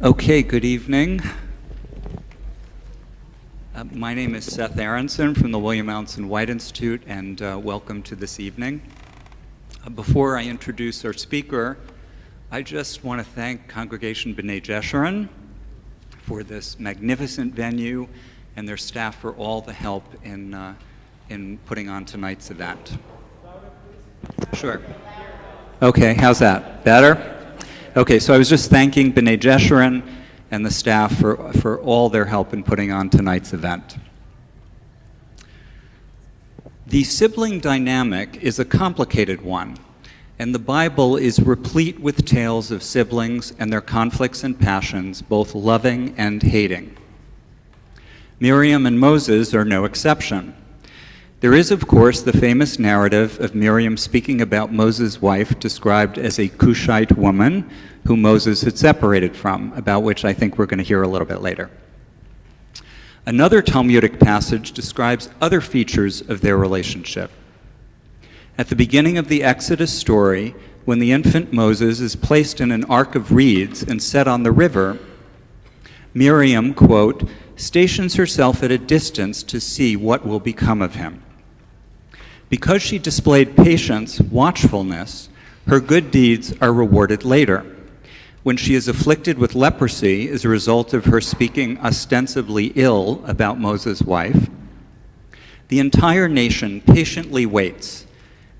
Okay, good evening. My name is Seth Aronson from the William Allenson White Institute, and welcome to this evening. Before I introduce our speaker, I just want to thank Congregation B'nai Jeshurun for this magnificent venue and their staff for all the help in putting on tonight's event. Sure. Okay, how's that? Better? Okay, so I was just thanking B'nai Jeshurun and the staff for all their help in putting on tonight's event. The sibling dynamic is a complicated one, and the Bible is replete with tales of siblings and their conflicts and passions, both loving and hating. Miriam and Moses are no exception. There is, of course, the famous narrative of Miriam speaking about Moses' wife, described as a Cushite woman who Moses had separated from, about which I think we're going to hear a little bit later. Another Talmudic passage describes other features of their relationship. At the beginning of the Exodus story, when the infant Moses is placed in an ark of reeds and set on the river, Miriam, quote, stations herself at a distance to see what will become of him. Because she displayed patience, watchfulness, her good deeds are rewarded later. When she is afflicted with leprosy as a result of her speaking ostensibly ill about Moses' wife, the entire nation patiently waits.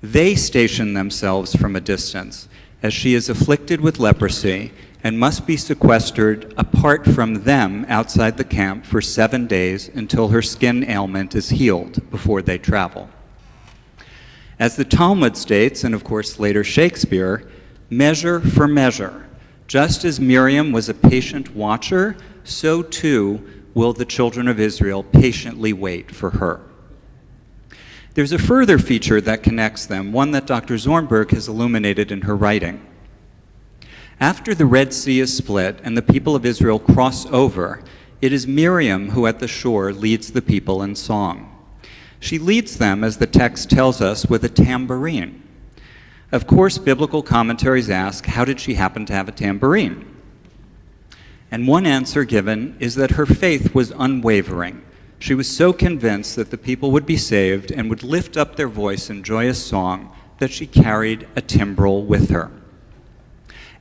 They station themselves from a distance as she is afflicted with leprosy and must be sequestered apart from them outside the camp for 7 days until her skin ailment is healed before they travel. As the Talmud states, and of course later Shakespeare, measure for measure. Just as Miriam was a patient watcher, so too will the children of Israel patiently wait for her. There's a further feature that connects them, one that Dr. Zornberg has illuminated in her writing. After the Red Sea is split and the people of Israel cross over, it is Miriam who at the shore leads the people in song. She leads them, as the text tells us, with a tambourine. Of course, biblical commentaries ask, how did she happen to have a tambourine? And one answer given is that her faith was unwavering. She was so convinced that the people would be saved and would lift up their voice in joyous song that she carried a timbrel with her.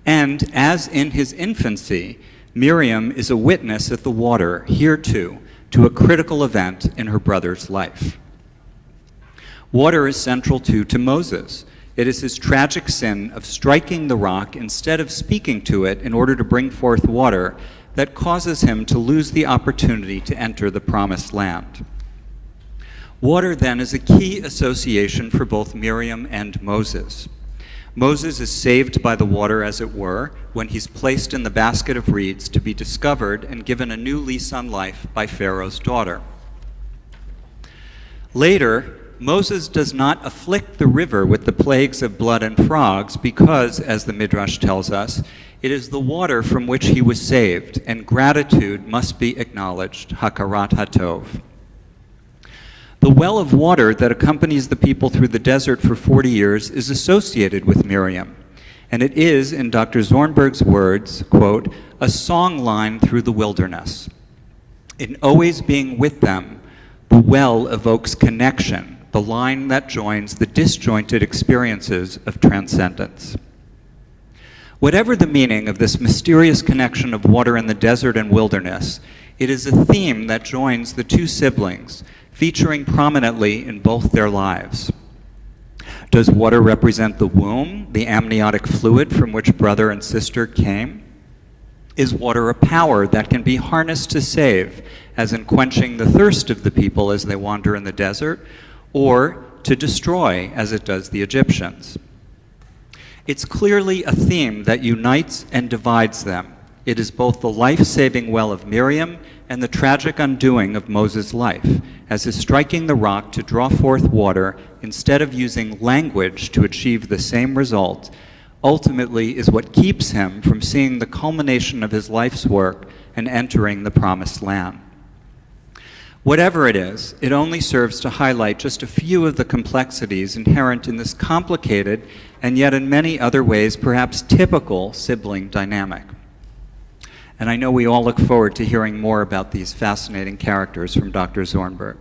And as in his infancy, Miriam is a witness at the water, here too, to a critical event in her brother's life. Water is central too to Moses. It is his tragic sin of striking the rock instead of speaking to it in order to bring forth water that causes him to lose the opportunity to enter the promised land. Water then is a key association for both Miriam and Moses. Moses is saved by the water, as it were, when he's placed in the basket of reeds to be discovered and given a new lease on life by Pharaoh's daughter. Later, Moses does not afflict the river with the plagues of blood and frogs because, as the Midrash tells us, it is the water from which he was saved, and gratitude must be acknowledged, hakarat hatov. The well of water that accompanies the people through the desert for 40 years is associated with Miriam, and it is, in Dr. Zornberg's words, quote, a song line through the wilderness. In always being with them, the well evokes connection, the line that joins the disjointed experiences of transcendence. Whatever the meaning of this mysterious connection of water in the desert and wilderness, it is a theme that joins the two siblings, featuring prominently in both their lives. Does water represent the womb, the amniotic fluid from which brother and sister came? Is water a power that can be harnessed to save, as in quenching the thirst of the people as they wander in the desert, or to destroy, as it does the Egyptians? It's clearly a theme that unites and divides them. It is both the life-saving well of Miriam and the tragic undoing of Moses' life, as his striking the rock to draw forth water instead of using language to achieve the same result, ultimately is what keeps him from seeing the culmination of his life's work and entering the promised land. Whatever it is, it only serves to highlight just a few of the complexities inherent in this complicated and yet in many other ways perhaps typical sibling dynamic. And I know we all look forward to hearing more about these fascinating characters from Dr. Zornberg.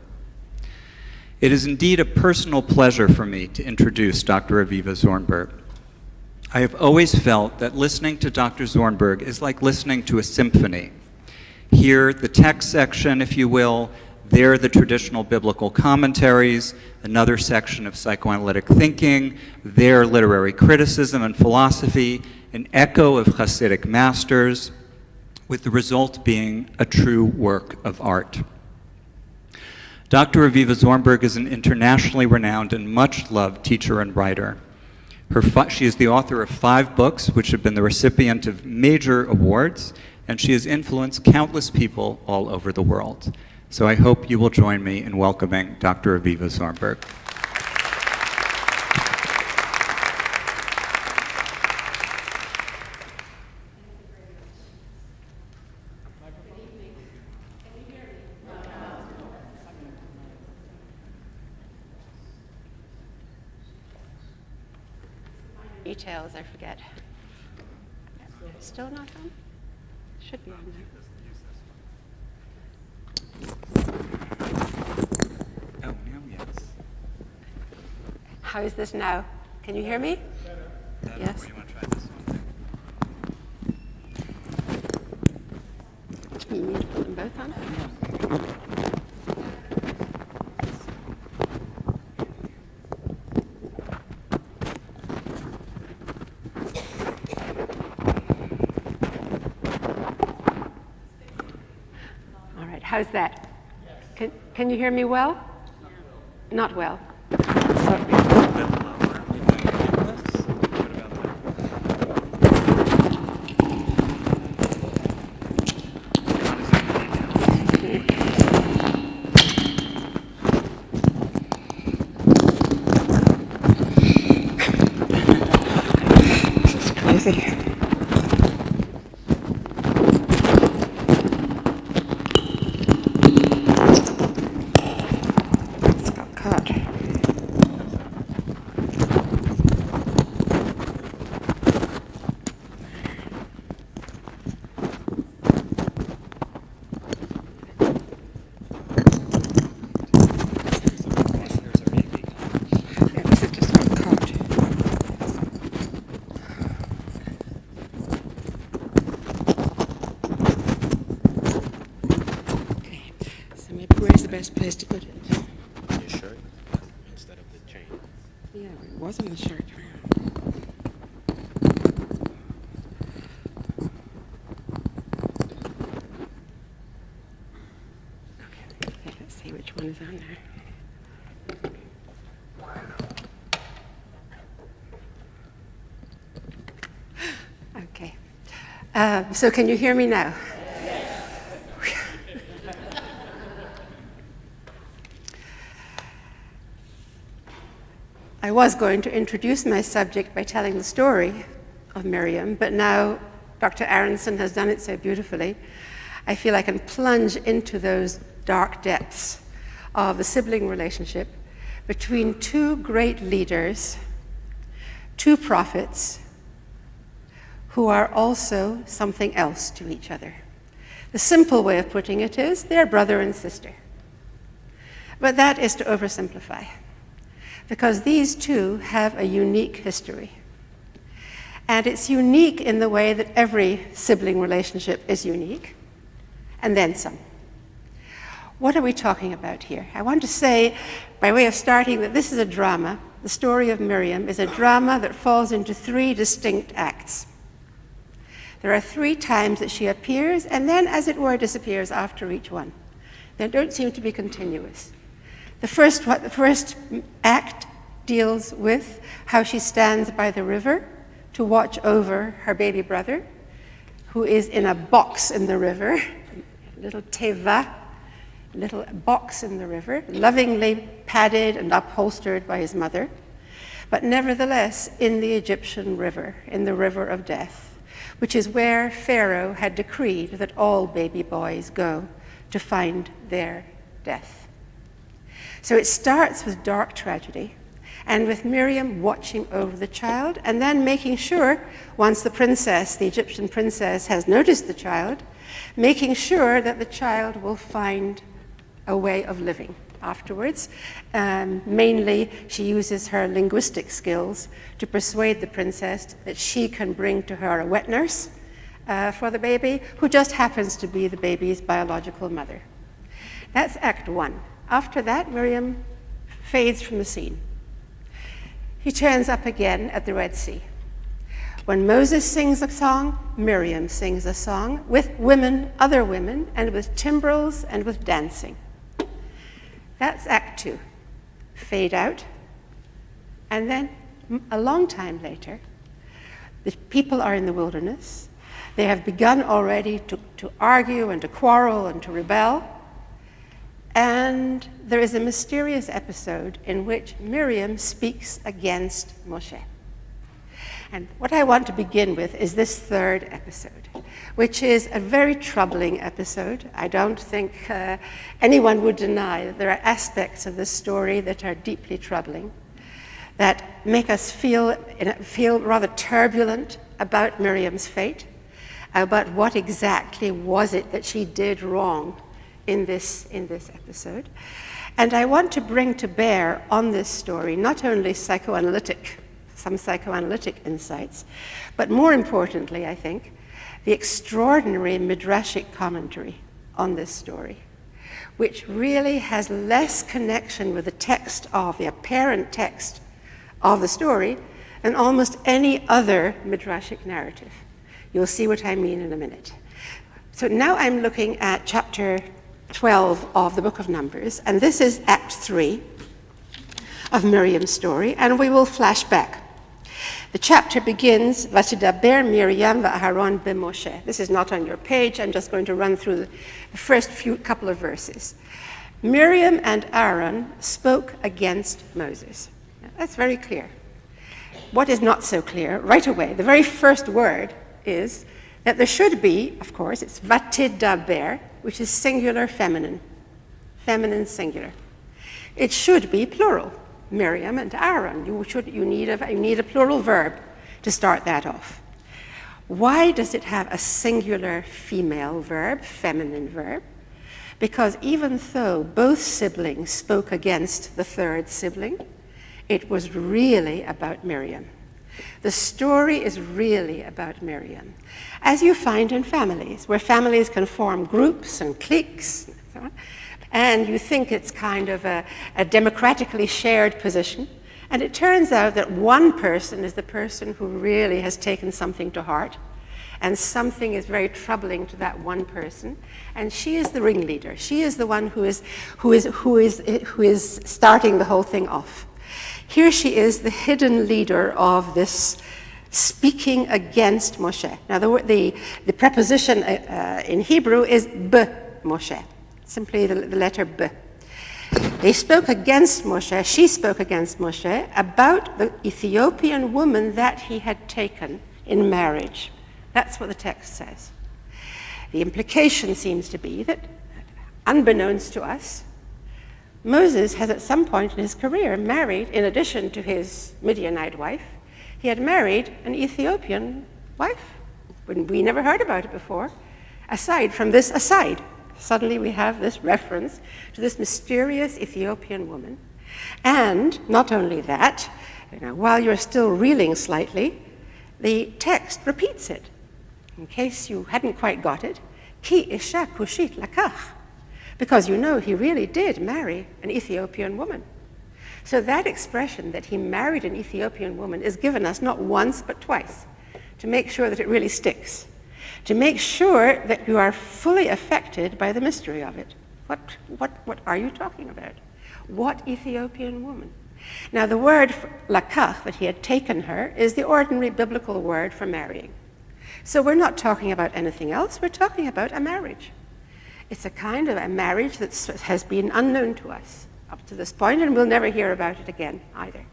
It is indeed a personal pleasure for me to introduce Dr. Avivah Zornberg. I have always felt that listening to Dr. Zornberg is like listening to a symphony. Here, the text section, if you will, there, the traditional biblical commentaries, another section of psychoanalytic thinking, there, literary criticism and philosophy, an echo of Hasidic masters, with the result being a true work of art. Dr. Avivah Zornberg is an internationally renowned and much-loved teacher and writer. She is the author of 5 books, which have been the recipient of major awards, and she has influenced countless people all over the world. So I hope you will join me in welcoming Dr. Avivah Zornberg. Details, I forget. Still not on? Should be on there. Oh, now yes. How is this now? Can you hear me? Yes. Or you want to try this one? You need to put them both on? All right, how's that? Can you hear me well? Not well. Sorry. This is crazy. Best place to put it. Your shirt instead of the chain. Yeah, it was on the shirt. Okay, let's see which one is on there. Okay. So can you hear me now? I was going to introduce my subject by telling the story of Miriam, but now Dr. Aronson has done it so beautifully, I feel I can plunge into those dark depths of a sibling relationship between 2 great leaders, 2 prophets, who are also something else to each other. The simple way of putting it is they're brother and sister. But that is to oversimplify, because these 2 have a unique history. And it's unique in the way that every sibling relationship is unique, and then some. What are we talking about here? I want to say, by way of starting, that this is a drama. The story of Miriam is a drama that falls into 3 distinct acts. There are 3 times that she appears, and then, as it were, disappears after each one. They don't seem to be continuous. The first act deals with how she stands by the river to watch over her baby brother, who is in a box in the river, a little teva, a little box in the river, lovingly padded and upholstered by his mother, but nevertheless in the Egyptian river, in the river of death, which is where Pharaoh had decreed that all baby boys go to find their death. So it starts with dark tragedy, and with Miriam watching over the child, and then making sure, once the princess, the Egyptian princess, has noticed the child, making sure that the child will find a way of living afterwards. Mainly, she uses her linguistic skills to persuade the princess that she can bring to her a wet nurse for the baby, who just happens to be the baby's biological mother. That's Act 1. After that, Miriam fades from the scene. He turns up again at the Red Sea. When Moses sings a song, Miriam sings a song with women, other women, and with timbrels and with dancing. That's Act 2. Fade out. And then, a long time later, the people are in the wilderness. They have begun already to argue and to quarrel and to rebel. And there is a mysterious episode in which Miriam speaks against Moshe. And what I want to begin with is this third episode, which is a very troubling episode. I don't think anyone would deny that there are aspects of this story that are deeply troubling, that make us feel rather turbulent about Miriam's fate, about what exactly was it that she did wrong in this episode. And I want to bring to bear on this story not only some psychoanalytic insights, but more importantly, I think, the extraordinary Midrashic commentary on this story, which really has less connection with the apparent text of the story than almost any other Midrashic narrative. You'll see what I mean in a minute. So now I'm looking at chapter 12 of the book of Numbers, and this is Act 3 of Miriam's story, and we will flash back. The chapter begins, Vatidaber Miriam va'Aaron b'Moshe. This is not on your page. I'm just going to run through the first couple of verses. Miriam and Aaron spoke against Moses. Now, that's very clear. What is not so clear, right away, the very first word is that there should be, of course, it's Vatidaber, which is singular feminine singular. It should be plural. Miriam and Aaron. You need a plural verb to start that off. Why does it have a singular female verb, feminine verb? Because even though both siblings spoke against the third sibling, it was really about Miriam. The story is really about Miriam, as you find in families, where families can form groups and cliques and so on. And you think it's kind of a democratically shared position. And it turns out that one person is the person who really has taken something to heart. And something is very troubling to that one person. And she is the ringleader. She is the one who is starting the whole thing off. Here she is, the hidden leader of this speaking against Moshe. Now the preposition in Hebrew is Moshe. Simply the letter B. They spoke against Moshe, she spoke against Moshe, about the Ethiopian woman that he had taken in marriage. That's what the text says. The implication seems to be that, unbeknownst to us, Moses has at some point in his career married, in addition to his Midianite wife, he had married an Ethiopian wife. We never heard about it before. Aside from this aside. Suddenly we have this reference to this mysterious Ethiopian woman. And not only that, while you're still reeling slightly, the text repeats it. In case you hadn't quite got it, Ki isha kushit lakach. Because he really did marry an Ethiopian woman. So that expression that he married an Ethiopian woman is given us not once but twice to make sure that it really sticks. To make sure that you are fully affected by the mystery of it. What are you talking about? What Ethiopian woman? Now the word lakach, that he had taken her, is the ordinary biblical word for marrying. So we're not talking about anything else, we're talking about a marriage. It's a kind of a marriage that has been unknown to us up to this point, and we'll never hear about it again either.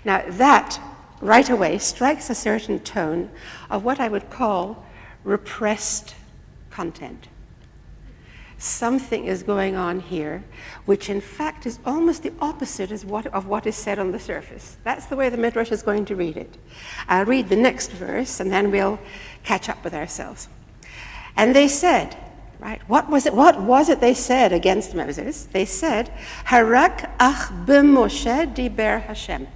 Now that, right away, strikes a certain tone of what I would call repressed content. Something is going on here, which in fact is almost the opposite of what is said on the surface. That's the way the Midrash is going to read it. I'll read the next verse, and then we'll catch up with ourselves. And they said, right, what was it they said against Moses? They said, Harak ach b'Moshe diber Hashem.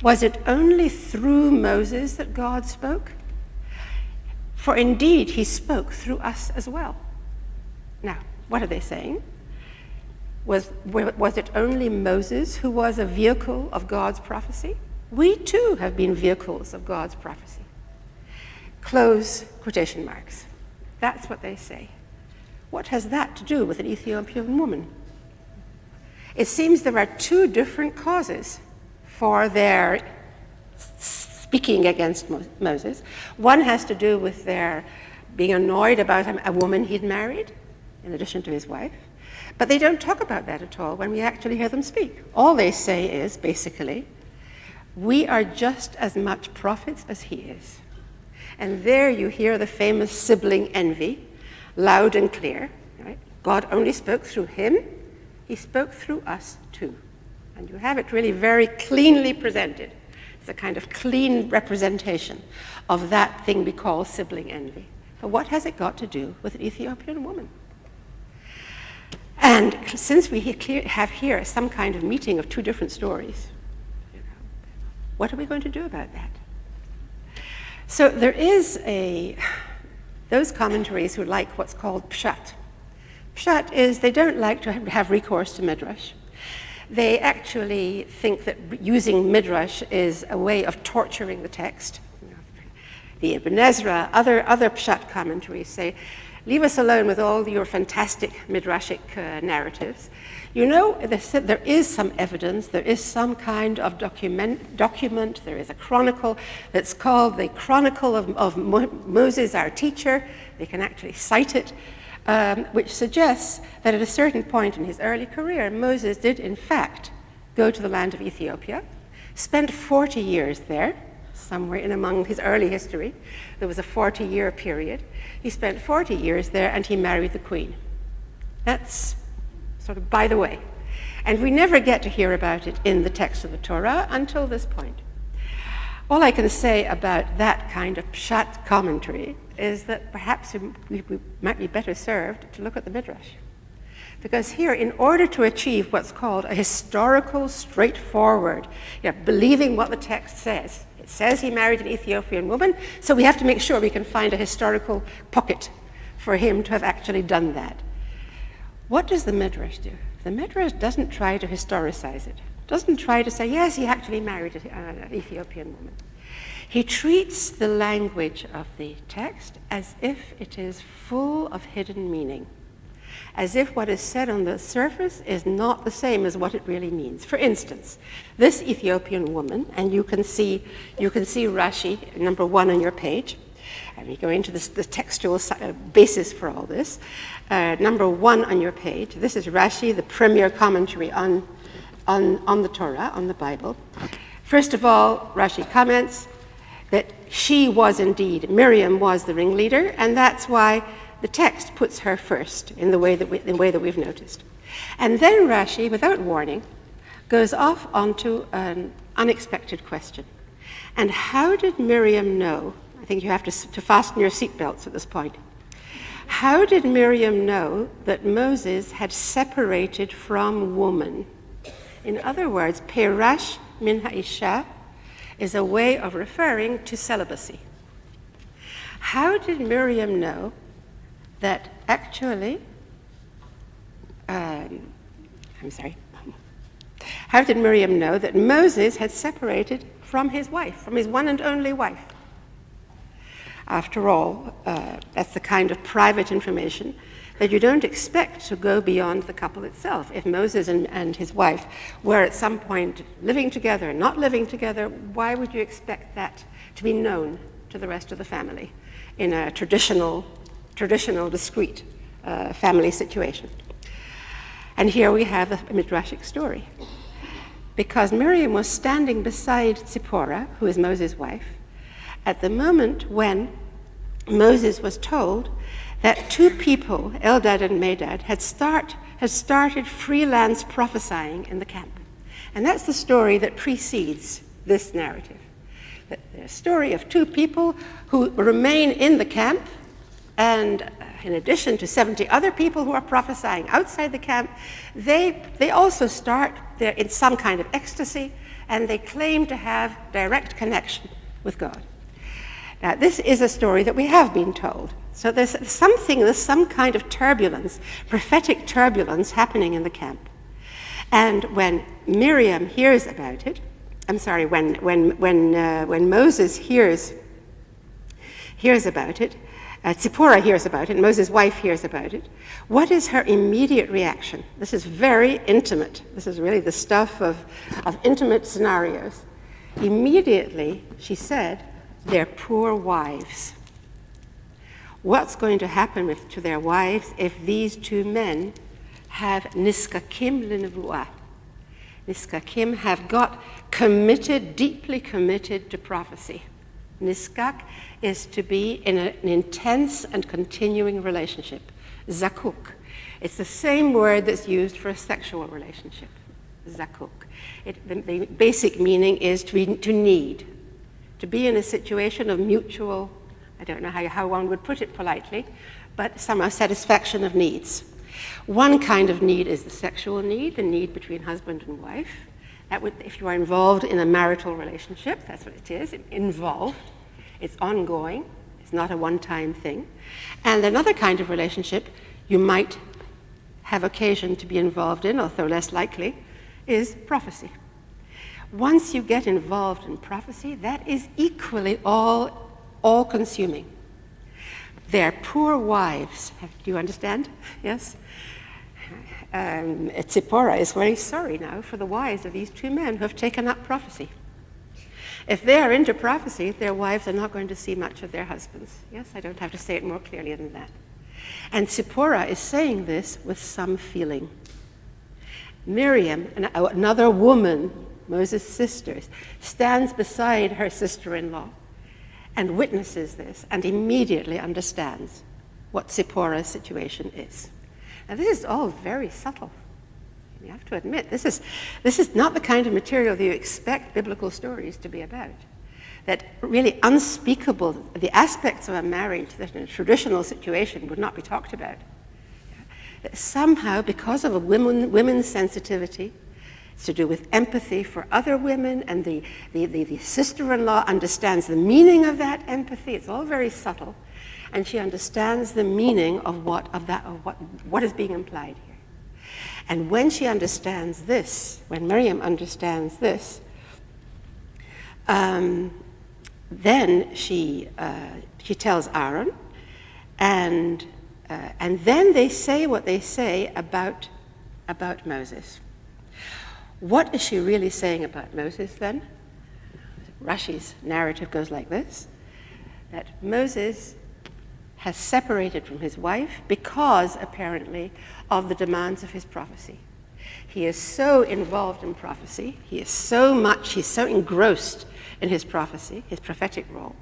Was it only through Moses that God spoke? For indeed, he spoke through us as well. Now, what are they saying? Was it only Moses who was a vehicle of God's prophecy? We too have been vehicles of God's prophecy. Close quotation marks. That's what they say. What has that to do with an Ethiopian woman? It seems there are two different causes for their speaking against Moses. One has to do with their being annoyed about a woman he'd married, in addition to his wife. But they don't talk about that at all when we actually hear them speak. All they say is, basically, we are just as much prophets as he is. And there you hear the famous sibling envy, loud and clear. Right? God only spoke through him. He spoke through us too. And you have it really very cleanly presented. It's a kind of clean representation of that thing we call sibling envy. But what has it got to do with an Ethiopian woman? And since we have here some kind of meeting of two different stories, what are we going to do about that? So there is those commentaries who like what's called pshat. Pshat is they don't like to have recourse to Midrash. They actually think that using Midrash is a way of torturing the text. The Ibn Ezra, other pshat commentaries say, leave us alone with all your fantastic Midrashic narratives. You know, there is some evidence, there is some kind of document, there is a chronicle that's called the Chronicle of Moses, our teacher. They can actually cite it, which suggests that at a certain point in his early career, Moses did, in fact, go to the land of Ethiopia, spent 40 years there, somewhere in among his early history. There was a 40-year period. He spent 40 years there, and he married the queen. That's sort of by the way. And we never get to hear about it in the text of the Torah until this point. All I can say about that kind of pshat commentary is that perhaps we might be better served to look at the Midrash. Because here, in order to achieve what's called a historical, straightforward, believing what the text says, it says he married an Ethiopian woman, so we have to make sure we can find a historical pocket for him to have actually done that. What does the Midrash do? The Midrash doesn't try to historicize it, doesn't try to say, yes, he actually married an Ethiopian woman. He treats the language of the text as if it is full of hidden meaning, as if what is said on the surface is not the same as what it really means. For instance, this Ethiopian woman, and you can see Rashi, number 1 on your page, and we go into the textual basis for all this. Number 1 on your page, this is Rashi, the premier commentary on the Torah, on the Bible. First of all, Rashi comments that she was indeed, Miriam was the ringleader, and that's why the text puts her first in the way that we've noticed. And then Rashi, without warning, goes off onto an unexpected question. And how did Miriam know? I think you have to fasten your seatbelts at this point. How did Miriam know that Moses had separated from woman? In other words, Perash min ha'isha is a way of referring to celibacy. How did Miriam know that actually, how did Miriam know that Moses had separated from his wife, from his one and only wife? After all, that's the kind of private information that you don't expect to go beyond the couple itself. If Moses and his wife were at some point living together, not living together, why would you expect that to be known to the rest of the family in a traditional, discrete family situation? And here we have a Midrashic story. Because Miriam was standing beside Zipporah, who is Moses' wife, at the moment when Moses was told that two people, Eldad and Medad, had started freelance prophesying in the camp. And that's the story that precedes this narrative. The story of two people who remain in the camp, and in addition to 70 other people who are prophesying outside the camp, they also start there in some kind of ecstasy, and they claim to have direct connection with God. Now, this is a story that we have been told. So there's some kind of turbulence, prophetic turbulence happening in the camp. And when Miriam hears about it, when Moses hears about it, Zipporah hears about it, Moses' wife hears about it, what is her immediate reaction? This is very intimate. This is really the stuff of intimate scenarios. Immediately, she said, "They're poor wives." What's going to happen to their wives if these two men have niskakim l'nevuah? Niskakim have got committed, deeply committed to prophecy. Niskak is to be in an intense and continuing relationship. Zakuk. It's the same word that's used for a sexual relationship. Zakuk. The basic meaning is to need. To be in a situation of mutual, I don't know how one would put it politely, but somehow satisfaction of needs. One kind of need is the sexual need, the need between husband and wife. That would, if you are involved in a marital relationship, that's what it is, involved. It's ongoing. It's not a one-time thing. And another kind of relationship you might have occasion to be involved in, although less likely, is prophecy. Once you get involved in prophecy, that is equally all-consuming. They're poor wives. Do you understand? Yes? Zipporah is very sorry now for the wives of these two men who have taken up prophecy. If they are into prophecy, their wives are not going to see much of their husbands. Yes, I don't have to say it more clearly than that. And Zipporah is saying this with some feeling. Miriam, another woman, Moses' sister, stands beside her sister-in-law and witnesses this and immediately understands what Zipporah's situation is. Now, this is all very subtle. You have to admit, this is not the kind of material that you expect biblical stories to be about. That really unspeakable, the aspects of a marriage that in a traditional situation would not be talked about. That somehow, because of a women's sensitivity, it's to do with empathy for other women, and the sister-in-law understands the meaning of that empathy. It's all very subtle, and she understands the meaning of what is being implied here. And when she understands this, when Miriam understands this, then she tells Aaron, and then they say what they say about Moses. What is she really saying about Moses then? Rashi's narrative goes like this, that Moses has separated from his wife because, apparently, of the demands of his prophecy. He is so involved in prophecy, he's so engrossed in his prophecy, his prophetic role,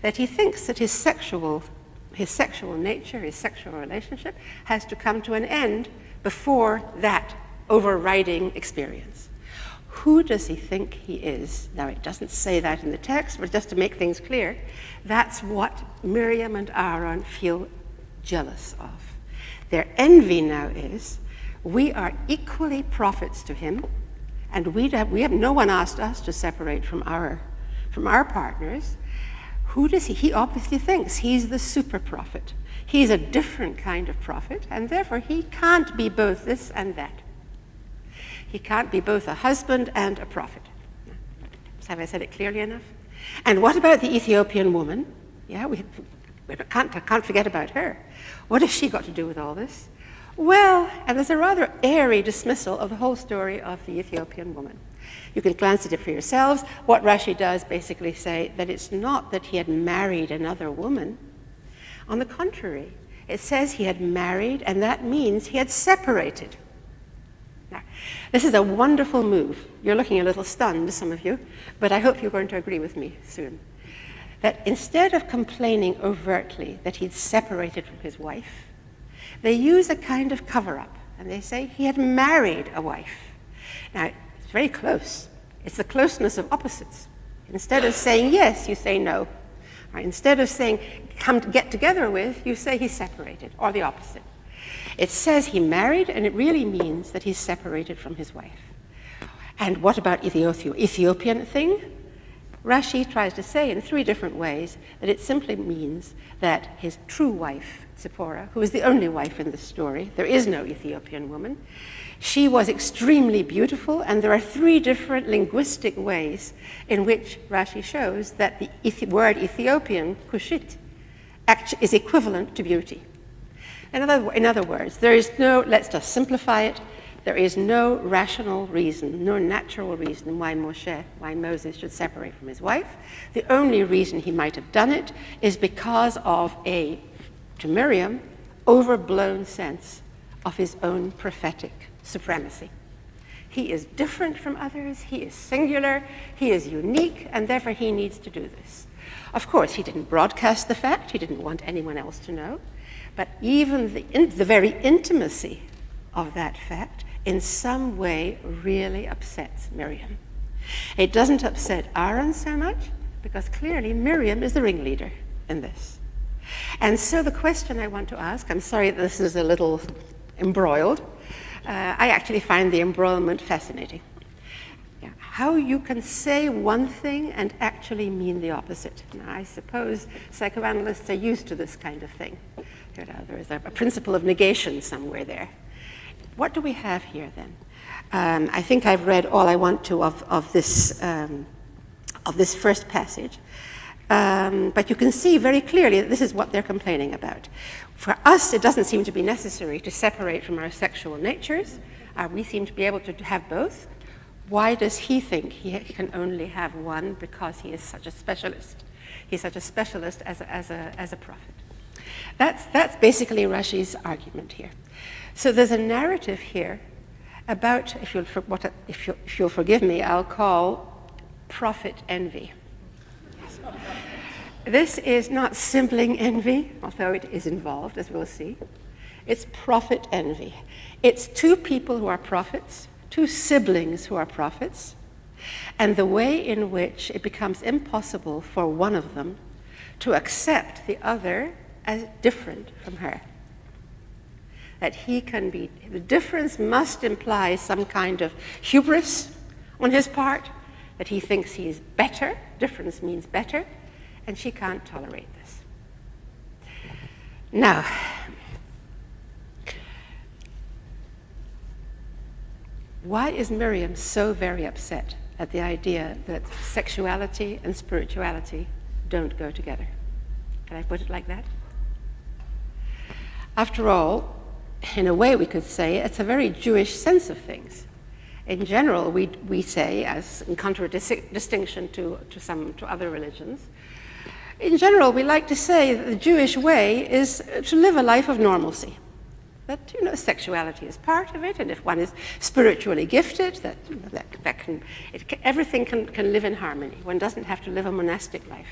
that he thinks that his sexual nature, his sexual relationship, has to come to an end before that overriding experience. Who does he think he is? Now, it doesn't say that in the text, but just to make things clear, that's what Miriam and Aaron feel jealous of. Their envy now is, we are equally prophets to him, and we have no one asked us to separate from our partners. Who does he? He obviously thinks he's the super prophet. He's a different kind of prophet, and therefore he can't be both this and that. He can't be both a husband and a prophet. Have I said it clearly enough? And what about the Ethiopian woman? Yeah, we can't forget about her. What has she got to do with all this? Well, and there's a rather airy dismissal of the whole story of the Ethiopian woman. You can glance at it for yourselves. What Rashi does basically say that it's not that he had married another woman. On the contrary, it says he had married, and that means he had separated. Now, this is a wonderful move. You're looking a little stunned, some of you, but I hope you're going to agree with me soon. that instead of complaining overtly that he'd separated from his wife, they use a kind of cover-up, and they say he had married a wife. Now, it's very close. It's the closeness of opposites. Instead of saying yes, you say no. Right? Instead of saying come to get together with, you say he's separated, or the opposite. It says he married, and it really means that he's separated from his wife. And what about Ethiopian thing? Rashi tries to say in 3 different ways that it simply means that his true wife, Zipporah, who is the only wife in the story, there is no Ethiopian woman, she was extremely beautiful, and there are 3 different linguistic ways in which Rashi shows that the word Ethiopian, kushit, is equivalent to beauty. In other words, there is no, let's just simplify it, there is no rational reason, no natural reason why Moses should separate from his wife. The only reason he might have done it is because of to Miriam, overblown sense of his own prophetic supremacy. He is different from others, he is singular, he is unique, and therefore he needs to do this. Of course, he didn't broadcast the fact, he didn't want anyone else to know, but even the very intimacy of that fact in some way really upsets Miriam. It doesn't upset Aaron so much, because clearly Miriam is the ringleader in this. And so the question I want to ask, I'm sorry that this is a little embroiled, I actually find the embroilment fascinating. Yeah, how you can say one thing and actually mean the opposite. Now, I suppose psychoanalysts are used to this kind of thing. There is a principle of negation somewhere there. What do we have here then? I think I've read all I want to of this first passage. But you can see very clearly that this is what they're complaining about. For us, it doesn't seem to be necessary to separate from our sexual natures. We seem to be able to have both. Why does he think he can only have one? Because he is such a specialist. He's such a specialist as a prophet. That's basically Rashi's argument here. So there's a narrative here about, if you'll forgive me, I'll call prophet envy. This is not sibling envy, although it is involved, as we'll see. It's prophet envy. It's 2 people who are prophets, 2 siblings who are prophets, and the way in which it becomes impossible for one of them to accept the other as different from her. That the difference must imply some kind of hubris on his part, that he thinks he's better, difference means better, and she can't tolerate this. Now, why is Miriam so very upset at the idea that sexuality and spirituality don't go together? Can I put it like that? After all, in a way we could say it's a very Jewish sense of things. In general, we say, as in contradistinction to other religions, in general we like to say that the Jewish way is to live a life of normalcy. That sexuality is part of it, and if one is spiritually gifted, everything can live in harmony. One doesn't have to live a monastic life.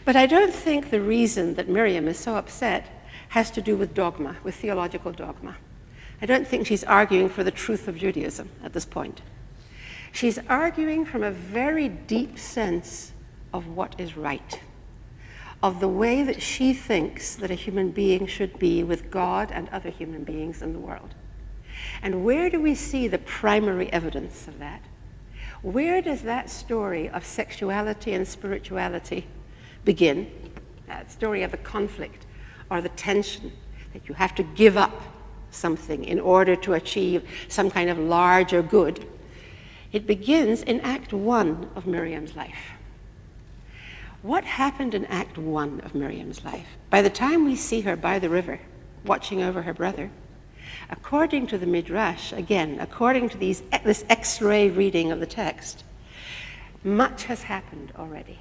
But I don't think the reason that Miriam is so upset has to do with dogma, with theological dogma. I don't think she's arguing for the truth of Judaism at this point. She's arguing from a very deep sense of what is right, of the way that she thinks that a human being should be with God and other human beings in the world. And where do we see the primary evidence of that? Where does that story of sexuality and spirituality begin? That story of the conflict or the tension, that you have to give up something in order to achieve some kind of larger good. It begins in Act 1 of Miriam's life. What happened in Act 1 of Miriam's life? By the time we see her by the river, watching over her brother, according to the Midrash, again, according to this X-ray reading of the text, much has happened already.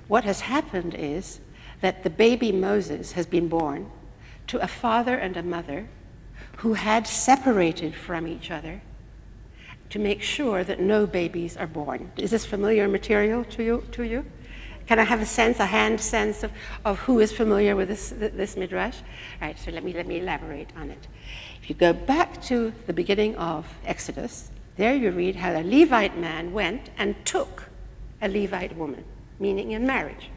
What has happened is that the baby Moses has been born to a father and a mother who had separated from each other to make sure that no babies are born. Is this familiar material to you? Can I have a hand sense of who is familiar with this midrash? All right, so let me elaborate on it. If you go back to the beginning of Exodus, there you read how a Levite man went and took a Levite woman, meaning in marriage.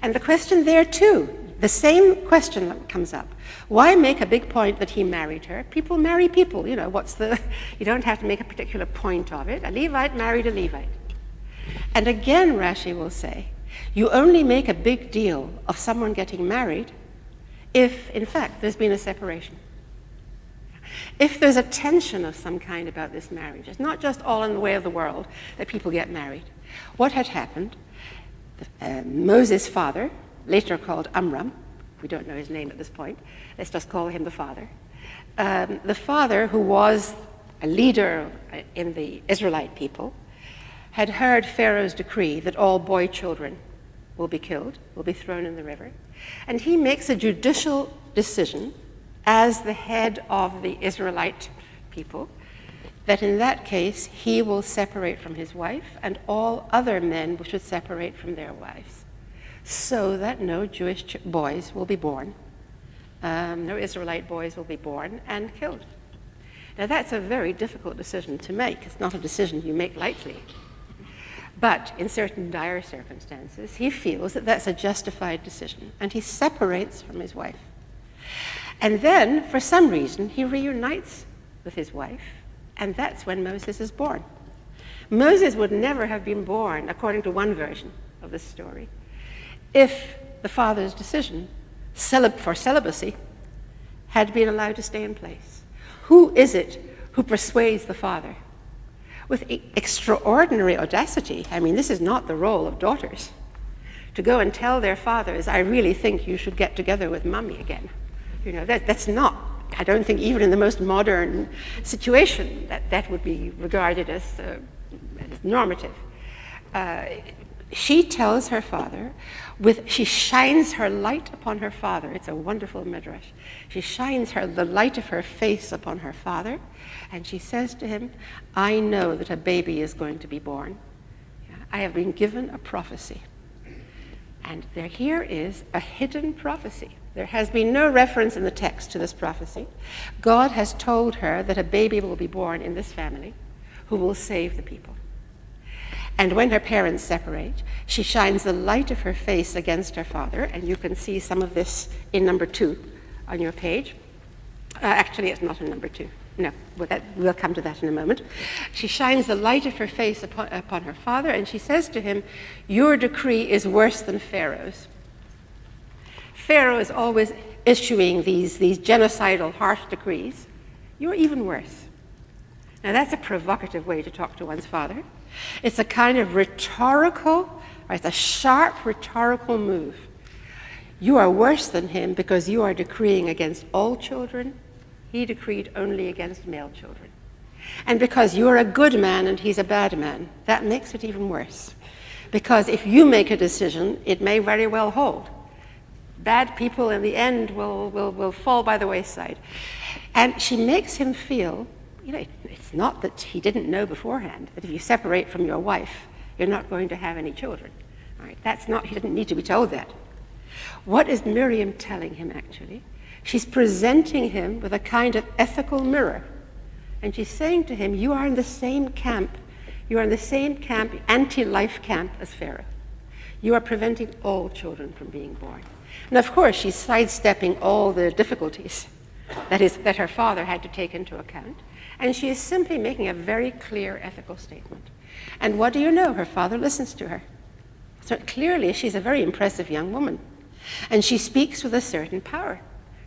And the question there too, the same question that comes up. Why make a big point that he married her? People marry people, you don't have to make a particular point of it. A Levite married a Levite. And again, Rashi will say, you only make a big deal of someone getting married if, in fact, there's been a separation. If there's a tension of some kind about this marriage, it's not just all in the way of the world that people get married. What had happened, Moses' father, later called Amram, we don't know his name at this point, let's just call him the father. The father, who was a leader in the Israelite people, had heard Pharaoh's decree that all boy children will be killed, will be thrown in the river. And he makes a judicial decision as the head of the Israelite people that in that case he will separate from his wife and all other men should separate from their wives so that no Jewish boys will be born, no Israelite boys will be born and killed. Now that's a very difficult decision to make. It's not a decision you make lightly. But in certain dire circumstances, he feels that that's a justified decision, and he separates from his wife. And then, for some reason, he reunites with his wife, and that's when Moses is born. Moses would never have been born, according to one version of this story, if the father's decision for celibacy had been allowed to stay in place. Who is it who persuades the father? With extraordinary audacity. I mean, this is not the role of daughters, to go and tell their fathers, I really think you should get together with mommy again. That's not, I don't think even in the most modern situation that would be regarded as normative. She tells her father, she shines her light upon her father. It's a wonderful midrash. She shines the light of her face upon her father, and she says to him, I know that a baby is going to be born. I have been given a prophecy. And here is a hidden prophecy. There has been no reference in the text to this prophecy. God has told her that a baby will be born in this family who will save the people. And when her parents separate, she shines the light of her face against her father, and you can see some of this in number 2 on your page. Actually, it's not in number 2. No, we'll come to that in a moment. She shines the light of her face upon her father, and she says to him, your decree is worse than Pharaoh's. Pharaoh is always issuing these genocidal, harsh decrees. You're even worse. Now, that's a provocative way to talk to one's father. It's a kind of it's a sharp rhetorical move. You are worse than him because you are decreeing against all children. He decreed only against male children. And because you're a good man and he's a bad man, that makes it even worse. Because if you make a decision, it may very well hold. Bad people in the end will fall by the wayside. And she makes him feel, it's not that he didn't know beforehand that if you separate from your wife, you're not going to have any children. All right, he didn't need to be told that. What is Miriam telling him, actually? She's presenting him with a kind of ethical mirror. And she's saying to him, you are in the same camp. You are in the same camp, anti-life camp as Pharaoh. You are preventing all children from being born. And of course, she's sidestepping all the difficulties that her father had to take into account. And she is simply making a very clear ethical statement. And what do you know? Her father listens to her. So clearly, she's a very impressive young woman. And she speaks with a certain power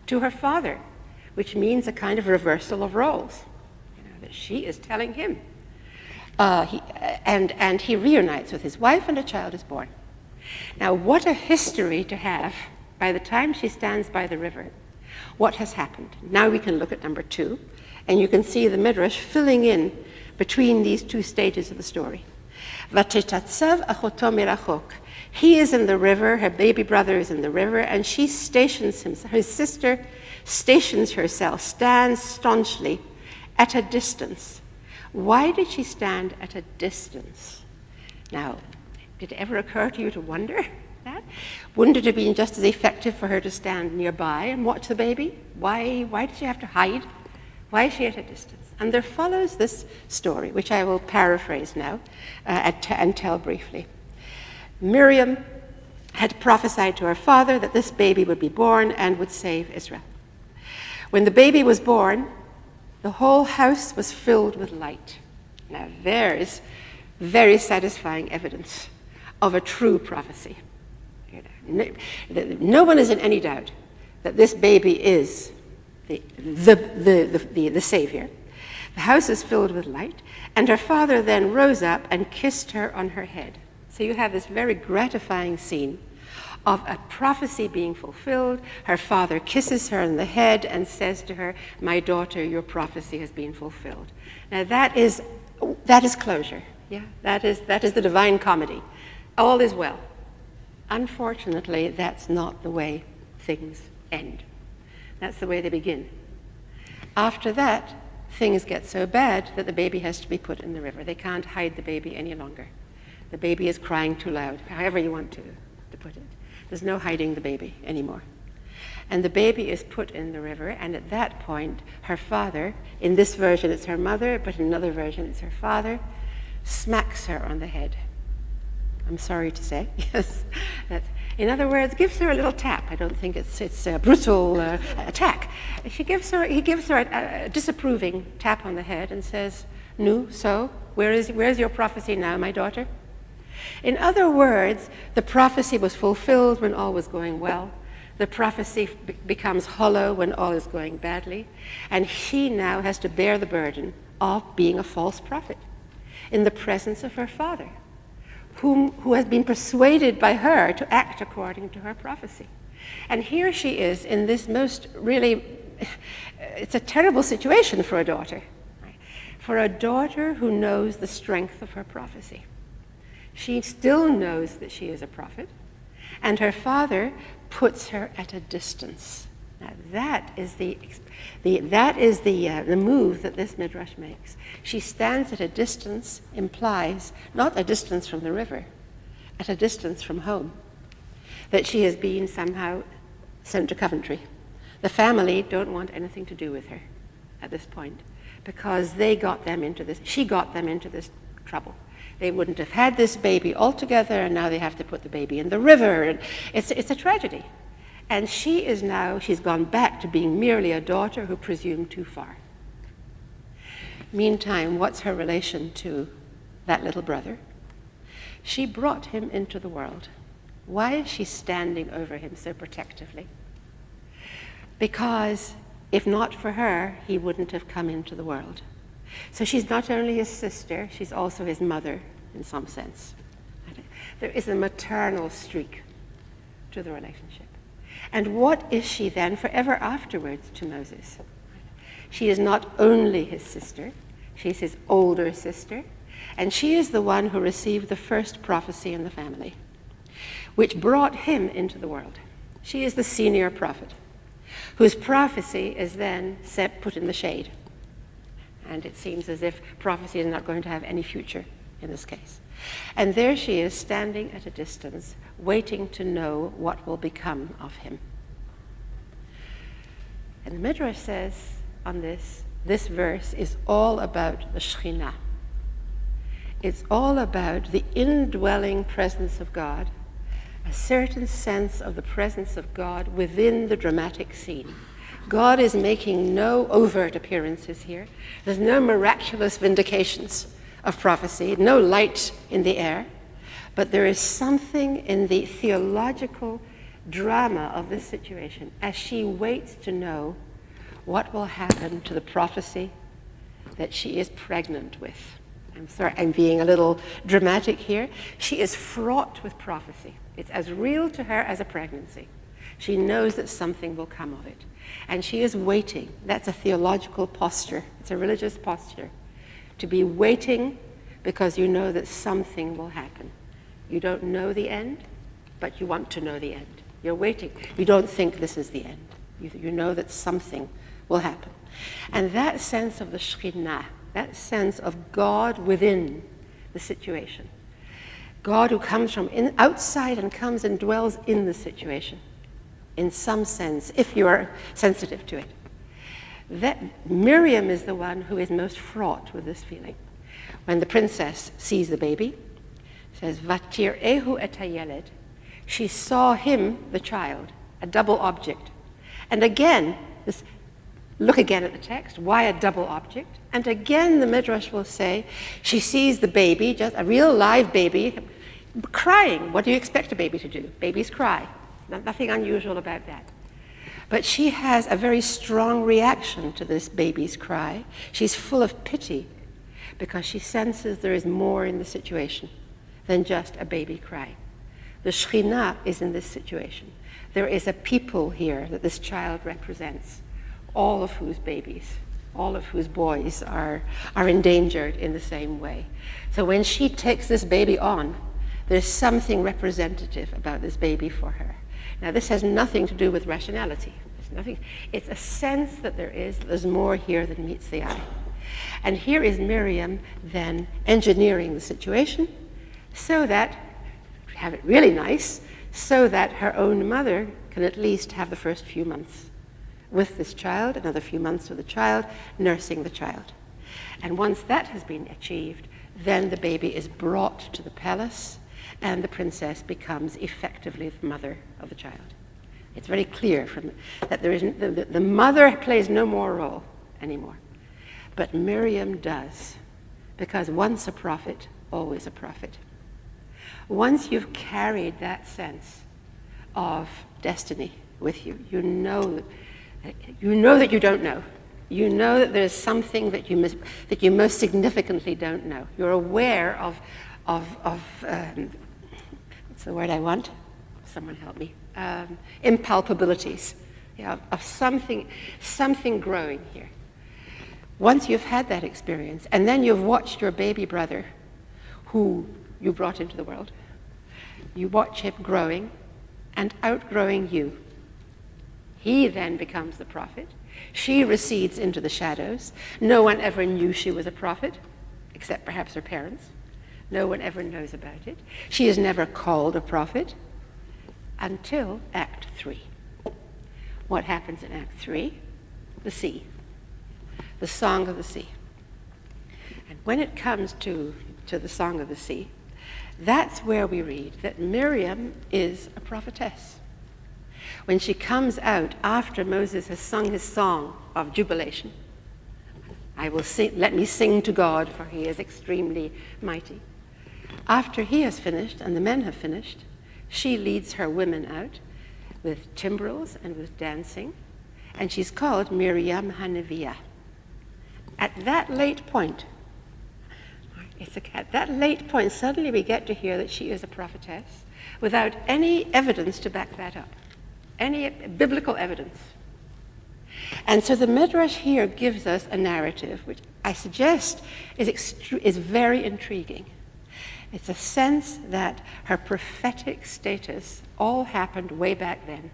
to her father, which means a kind of reversal of roles. That she is telling him. And he reunites with his wife, and a child is born. Now, what a history to have by the time she stands by the river. What has happened? Now we can look at number 2, and you can see the Midrash filling in between these 2 stages of the story. Vatetatsav achoto mirachok. He is in the river, her baby brother is in the river, and she stations himself. His sister stations herself, stands staunchly at a distance. Why did she stand at a distance? Now, Did it ever occur to you to wonder that? Wouldn't it have been just as effective for her to stand nearby and watch the baby? Why did she have to hide? Why is she at a distance? And there follows this story, which I will paraphrase now and tell briefly. Miriam had prophesied to her father that this baby would be born and would save Israel. When the baby was born, the whole house was filled with light. Now there's very satisfying evidence of a true prophecy. No one is in any doubt that this baby is the Savior. The house is filled with light, and her father then rose up and kissed her on her head. So you have this very gratifying scene of a prophecy being fulfilled. Her father kisses her on the head and says to her, "My daughter, your prophecy has been fulfilled." Now that is closure. Yeah, that is the divine comedy. All is well. Unfortunately, that's not the way things end. That's the way they begin. After that, things get so bad that the baby has to be put in the river. They can't hide the baby any longer. The baby is crying too loud, however you want to put it. There's no hiding the baby anymore. And the baby is put in the river, and at that point, her father, in this version it's her mother, but in another version it's her father, smacks her on the head. I'm sorry to say, yes. In other words, gives her a little tap. I don't think it's a brutal attack. He gives her a disapproving tap on the head and says, "Nu, so, where's your prophecy now, my daughter?" In other words, the prophecy was fulfilled when all was going well. The prophecy becomes hollow when all is going badly. And she now has to bear the burden of being a false prophet in the presence of her father, who has been persuaded by her to act according to her prophecy. And here she is in this it's a terrible situation for a daughter. For a daughter who knows the strength of her prophecy. She still knows that she is a prophet, and her father puts her at a distance. Now that is the move that this midrash makes. She stands at a distance implies not a distance from the river, at a distance from home, that she has been somehow sent to Coventry. The family don't want anything to do with her at this point because she got them into this trouble. They wouldn't have had this baby altogether, and now they have to put the baby in the river, and it's a tragedy. And she's gone back to being merely a daughter who presumed too far. Meantime, what's her relation to that little brother? She brought him into the world. Why is she standing over him so protectively? Because if not for her, he wouldn't have come into the world. So she's not only his sister, she's also his mother in some sense. There is a maternal streak to the relationship. And what is she then forever afterwards to Moses? She is not only his sister, she's his older sister, and she is the one who received the first prophecy in the family, which brought him into the world. She is the senior prophet, whose prophecy is then put in the shade. And it seems as if prophecy is not going to have any future in this case. And there she is standing at a distance, waiting to know what will become of him. And the Midrash says on this verse is all about the Shekinah. It's all about the indwelling presence of God, a certain sense of the presence of God within the dramatic scene. God is making no overt appearances here. There's no miraculous vindications of prophecy, no light in the air, but there is something in the theological drama of this situation as she waits to know what will happen to the prophecy that she is pregnant with. I'm sorry, I'm being a little dramatic here. She is fraught with prophecy. It's as real to her as a pregnancy. She knows that something will come of it. And she is waiting. That's a theological posture. It's a religious posture. To be waiting because you know that something will happen. You don't know the end, but you want to know the end. You're waiting. You don't think this is the end. You know that something will happen. And that sense of the Shekinah, that sense of God within the situation, God who comes from outside and comes and dwells in the situation, in some sense, if you are sensitive to it. That Miriam is the one who is most fraught with this feeling. When the princess sees the baby, it says, Vatir'ehu et hayeled. She saw him, the child, a double object. And again, look again at the text. Why a double object? And again, the Midrash will say, she sees the baby, just a real live baby, crying. What do you expect a baby to do? Babies cry. Nothing unusual about that. But she has a very strong reaction to this baby's cry. She's full of pity because she senses there is more in the situation than just a baby crying. The Shekinah is in this situation. There is a people here that this child represents, all of whose babies, all of whose boys are endangered in the same way. So when she takes this baby on, there's something representative about this baby for her. Now, this has nothing to do with rationality. It's a sense that there's more here than meets the eye. And here is Miriam then engineering the situation so that, to have it really nice, so that her own mother can at least have the first few months with this child, another few months with the child, nursing the child. And once that has been achieved, then the baby is brought to the palace, and the princess becomes effectively the mother of the child. It's very clear that the mother plays no more role anymore. But Miriam does, because once a prophet, always a prophet. Once you've carried that sense of destiny with you, you know that you don't know. You know that there's something that you most significantly don't know. You're aware of what's the word I want? Someone help me. Impalpabilities, of something growing here. Once you've had that experience, and then you've watched your baby brother, who you brought into the world, you watch him growing and outgrowing you. He then becomes the prophet. She recedes into the shadows. No one ever knew she was a prophet, except perhaps her parents. No one ever knows about it. She is never called a prophet until Act 3. What happens in Act 3? The sea. The Song of the Sea. And when it comes to the Song of the Sea, that's where we read that Miriam is a prophetess. When she comes out after Moses has sung his song of jubilation, I will sing, let me sing to God, for he is extremely mighty. After he has finished and the men have finished, she leads her women out with timbrels and with dancing, and she's called Miriam Hanaviah. At that late point, suddenly we get to hear that she is a prophetess without any evidence to back that up, any biblical evidence. And so the Midrash here gives us a narrative which I suggest is very intriguing. It's a sense that her prophetic status all happened way back then.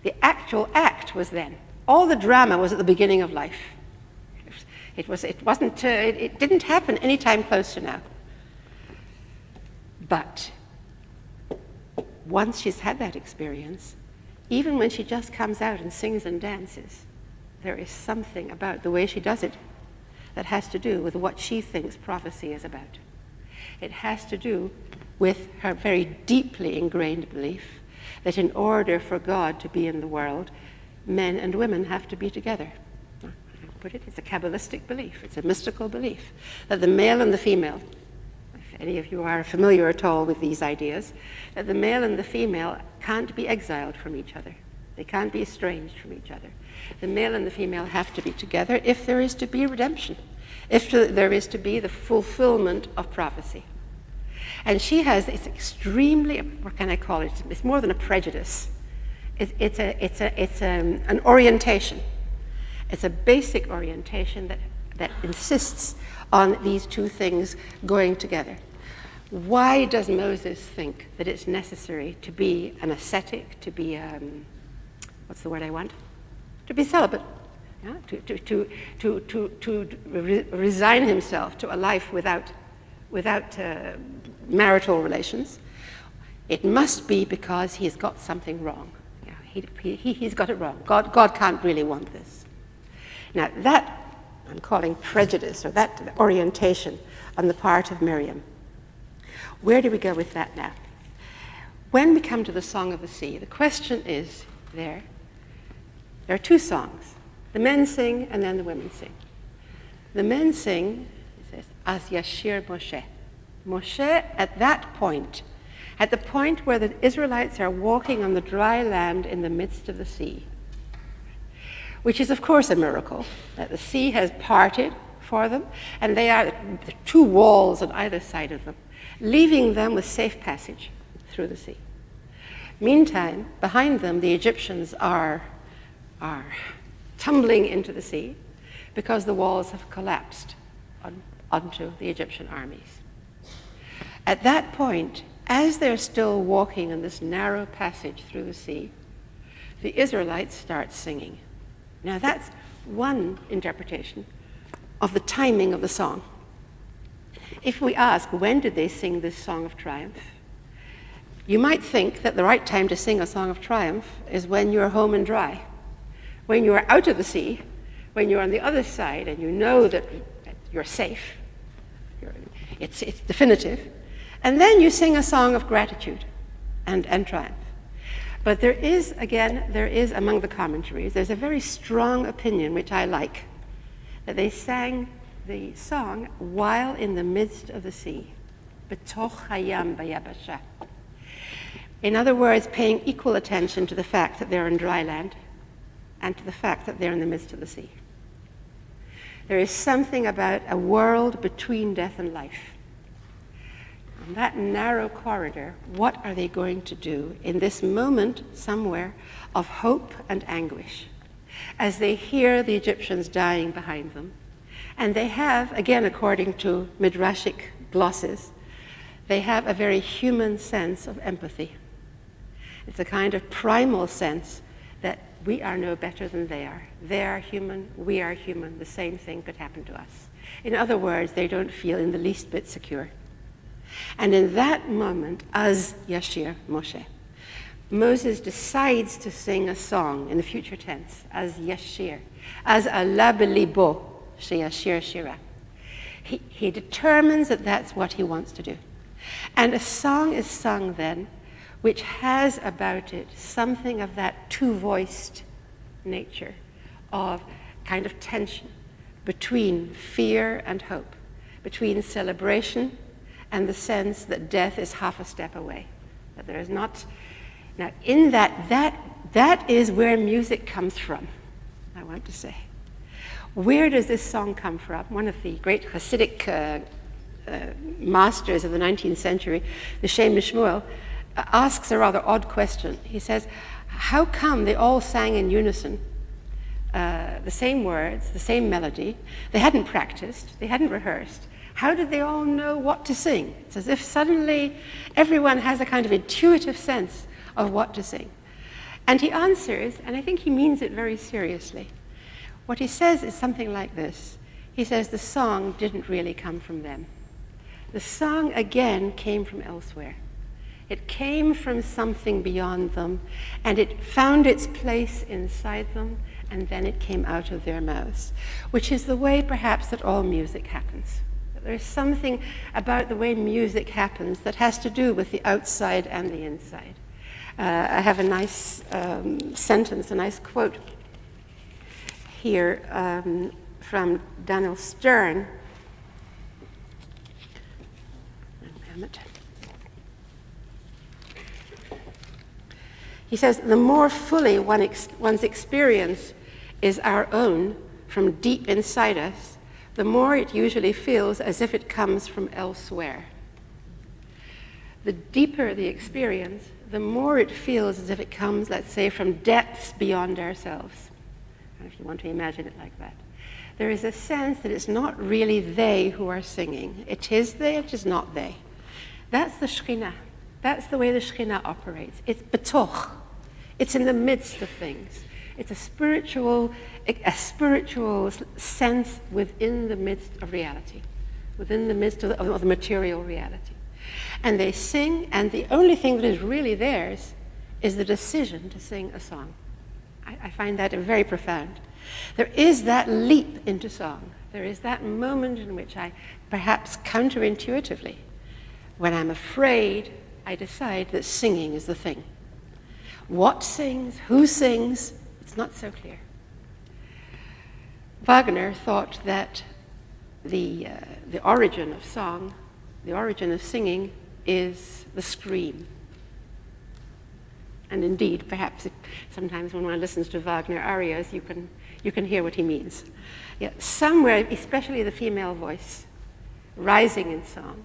The actual act was then. All the drama was at the beginning of life. It didn't happen any time close to now. But once she's had that experience, even when she just comes out and sings and dances, there is something about the way she does it that has to do with what she thinks prophecy is about. It has to do with her very deeply ingrained belief that in order for God to be in the world, men and women have to be together. It's a Kabbalistic belief, it's a mystical belief, that the male and the female, if any of you are familiar at all with these ideas, that the male and the female can't be exiled from each other. They can't be estranged from each other. The male and the female have to be together if there is to be redemption, if there is to be the fulfillment of prophecy. And she has this extremely, what can I call it? It's more than a prejudice. It's an orientation. It's a basic orientation that insists on these two things going together. Why does Moses think that it's necessary to be an ascetic, to be, what's the word I want? To be celibate, to resign himself to a life without without marital relations, it must be because he's got something wrong. He's got it wrong. God can't really want this. Now that I'm calling prejudice, or that orientation on the part of Miriam. Where do we go with that now? When we come to the Song of the Sea, the question is there are two songs. The men sing and then the women sing. The men sing, it says, As Yashir Moshe. Moshe, at that point, at the point where the Israelites are walking on the dry land in the midst of the sea, which is, of course, a miracle, that the sea has parted for them, and they are two walls on either side of them, leaving them with safe passage through the sea. Meantime, behind them, the Egyptians are tumbling into the sea because the walls have collapsed onto the Egyptian armies. At that point, as they're still walking in this narrow passage through the sea, the Israelites start singing. Now that's one interpretation of the timing of the song. If we ask, when did they sing this song of triumph? You might think that the right time to sing a song of triumph is when you're home and dry, when you're out of the sea, when you're on the other side and you know that you're safe, it's definitive, and then you sing a song of gratitude and triumph. But there is among the commentaries, there's a very strong opinion, which I like, that they sang the song while in the midst of the sea. B'toch hayam bayabasha. In other words, paying equal attention to the fact that they're in dry land and to the fact that they're in the midst of the sea. There is something about a world between death and life. On that narrow corridor, what are they going to do in this moment somewhere of hope and anguish as they hear the Egyptians dying behind them? And they have, again, according to Midrashic glosses, they have a very human sense of empathy. It's a kind of primal sense that we are no better than they are. They are human, we are human, the same thing could happen to us. In other words, they don't feel in the least bit secure. And in that moment, as Yashir Moshe, Moses decides to sing a song in the future tense, as Yashir, as Allah belibo sheyashir shira. He determines that that's what he wants to do. And a song is sung then which has about it something of that two-voiced nature of kind of tension between fear and hope, between celebration and the sense that death is half a step away, that there is not. Now, in that is where music comes from, I want to say. Where does this song come from? One of the great Hasidic masters of the 19th century, the Shem Shmuel, asks a rather odd question. He says, how come they all sang in unison, the same words, the same melody? They hadn't practiced, they hadn't rehearsed. How did they all know what to sing? It's as if suddenly everyone has a kind of intuitive sense of what to sing. And he answers, and I think he means it very seriously. What he says is something like this. He says the song didn't really come from them. The song, again, came from elsewhere. It came from something beyond them, and it found its place inside them, and then it came out of their mouths, which is the way, perhaps, that all music happens. There's something about the way music happens that has to do with the outside and the inside. I have a nice sentence, a nice quote here from Daniel Stern. He says, the more fully one's experience is our own from deep inside us, the more it usually feels as if it comes from elsewhere. The deeper the experience, the more it feels as if it comes, let's say, from depths beyond ourselves. If you want to imagine it like that. There is a sense that it's not really they who are singing. It is they, it is not they. That's the Shekinah. That's the way the Shekinah operates. It's betoch. It's in the midst of things. It's a spiritual sense within the midst of reality. within the midst of the material reality. And they sing, and the only thing that is really theirs is the decision to sing a song. I find that very profound. There is that leap into song. There is that moment in which I, perhaps counterintuitively, when I'm afraid, I decide that singing is the thing. What sings, who sings, it's not so clear. Wagner thought that the origin of song, the origin of singing, is the scream. And indeed, perhaps sometimes when one listens to Wagner arias, you can hear what he means. Yeah, somewhere, especially the female voice, rising in song,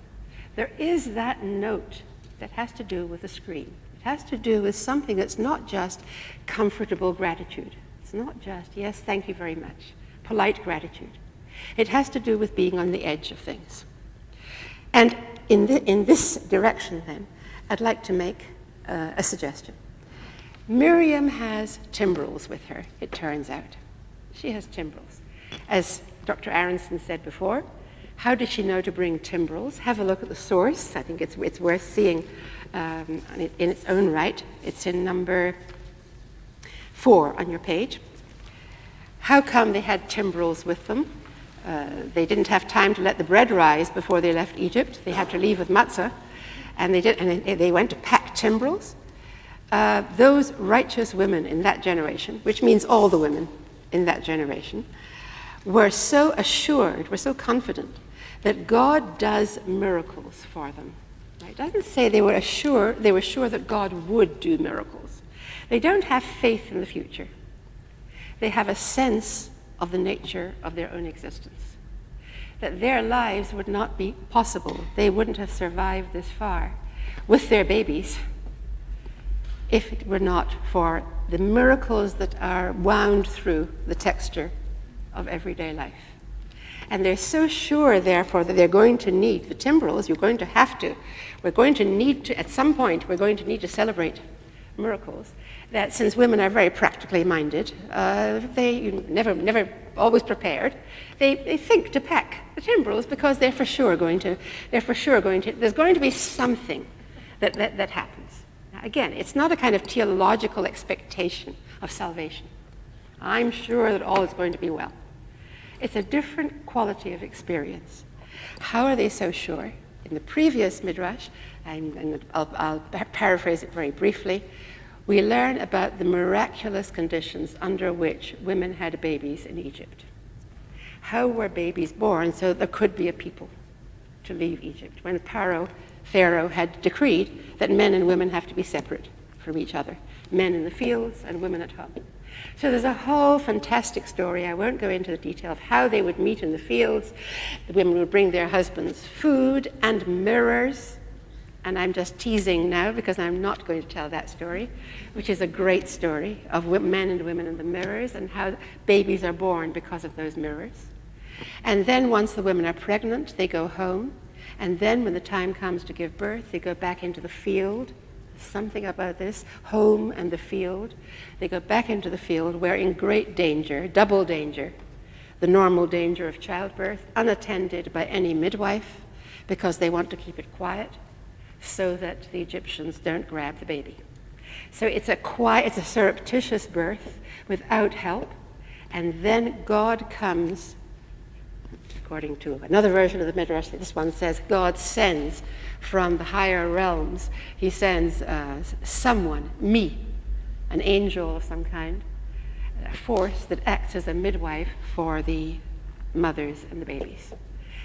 there is that note that has to do with a scream. It has to do with something that's not just comfortable gratitude. It's not just, yes, thank you very much, polite gratitude. It has to do with being on the edge of things. And in this direction, then, I'd like to make a suggestion. Miriam has timbrels with her, it turns out. She has timbrels. As Dr. Aronson said before, how did she know to bring timbrels? Have a look at the source. I think it's worth seeing in its own right. It's in number 4 on your page. How come they had timbrels with them? They didn't have time to let the bread rise before they left Egypt. They had to leave with matzah, and they went to pack timbrels. Those righteous women in that generation, which means all the women in that generation, were so assured, were so confident that God does miracles for them. It doesn't say they were sure that God would do miracles. They don't have faith in the future. They have a sense of the nature of their own existence, that their lives would not be possible. They wouldn't have survived this far with their babies if it were not for the miracles that are wound through the texture of everyday life. And they're so sure, therefore, that they're going to need the timbrels. We're going to need to, at some point, we're going to need to celebrate miracles. That since women are very practically minded, they never always prepared. They think to pack the timbrels because there's going to be something that happens. Now, again, it's not a kind of theological expectation of salvation. I'm sure that all is going to be well. It's a different quality of experience. How are they so sure? In the previous Midrash, I'll paraphrase it very briefly, we learn about the miraculous conditions under which women had babies in Egypt. How were babies born so that there could be a people to leave Egypt when Pharaoh had decreed that men and women have to be separate from each other, men in the fields and women at home. So there's a whole fantastic story. I won't go into the detail of how they would meet in the fields. The women would bring their husbands food and mirrors. And I'm just teasing now because I'm not going to tell that story, which is a great story of men and women in the mirrors and how babies are born because of those mirrors. And then once the women are pregnant, they go home. And then when the time comes to give birth, they go back into the field. Something about this, home and the field. They go back into the field where in great danger, double danger, the normal danger of childbirth, unattended by any midwife, because they want to keep it quiet so that the Egyptians don't grab the baby. So it's a surreptitious birth without help, and then God comes, according to another version of the Midrash, this one says God sends from the higher realms, he sends someone, me, an angel of some kind, a force that acts as a midwife for the mothers and the babies,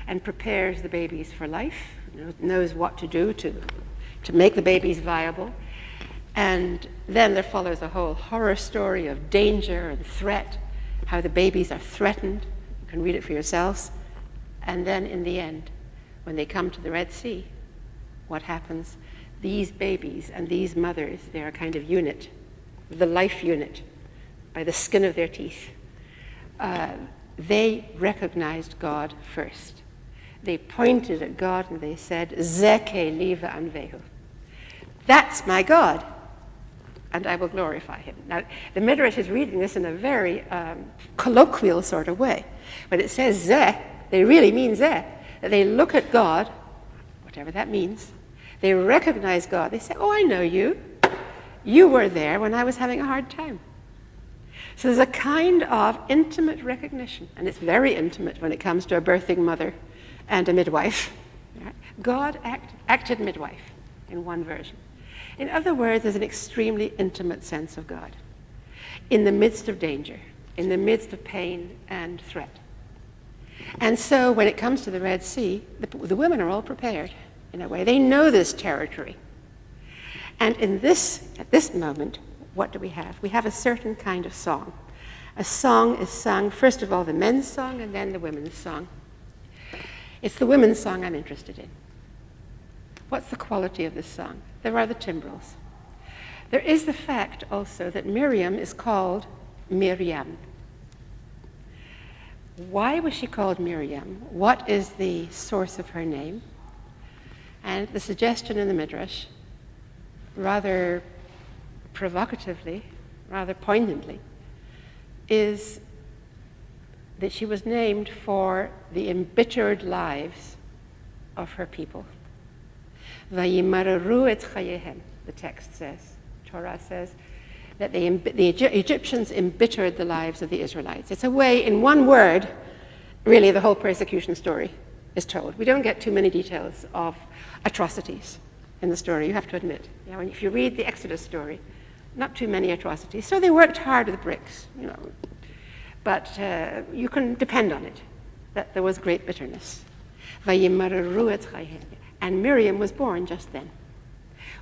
and prepares the babies for life, knows what to do to make the babies viable. And then there follows a whole horror story of danger and threat, how the babies are threatened. You can read it for yourselves. And then in the end, when they come to the Red Sea, what happens? These babies and these mothers, they're a kind of unit, the life unit, by the skin of their teeth. They recognized God first. They pointed at God and they said, Zeke liva anvehu. That's my God, and I will glorify him. Now, the Midrash is reading this in a very colloquial sort of way. When it says Zeh, they really mean Zeh. that they look at God, whatever that means, they recognize God, they say, oh, I know you. You were there when I was having a hard time. So there's a kind of intimate recognition, and it's very intimate when it comes to a birthing mother and a midwife. Right? God acted midwife in one version. In other words, there's an extremely intimate sense of God in the midst of danger, in the midst of pain and threat. And so when it comes to the Red Sea, the women are all prepared in a way. They know this territory. And at this moment, what do we have? We have a certain kind of song. A song is sung, first of all, the men's song and then the women's song. It's the women's song I'm interested in. What's the quality of this song? There are the timbrels. There is the fact also that Miriam is called Miriam. Why was she called Miriam? What is the source of her name? And the suggestion in the Midrash, rather provocatively, rather poignantly, is that she was named for the embittered lives of her people. Vayimareru et chayehem, the text says, Torah says, that the Egyptians embittered the lives of the Israelites. It's a way, in one word, really the whole persecution story is told. We don't get too many details of atrocities in the story, you have to admit. You know, if you read the Exodus story, not too many atrocities. So they worked hard with bricks, you know. But you can depend on it, that there was great bitterness. And Miriam was born just then.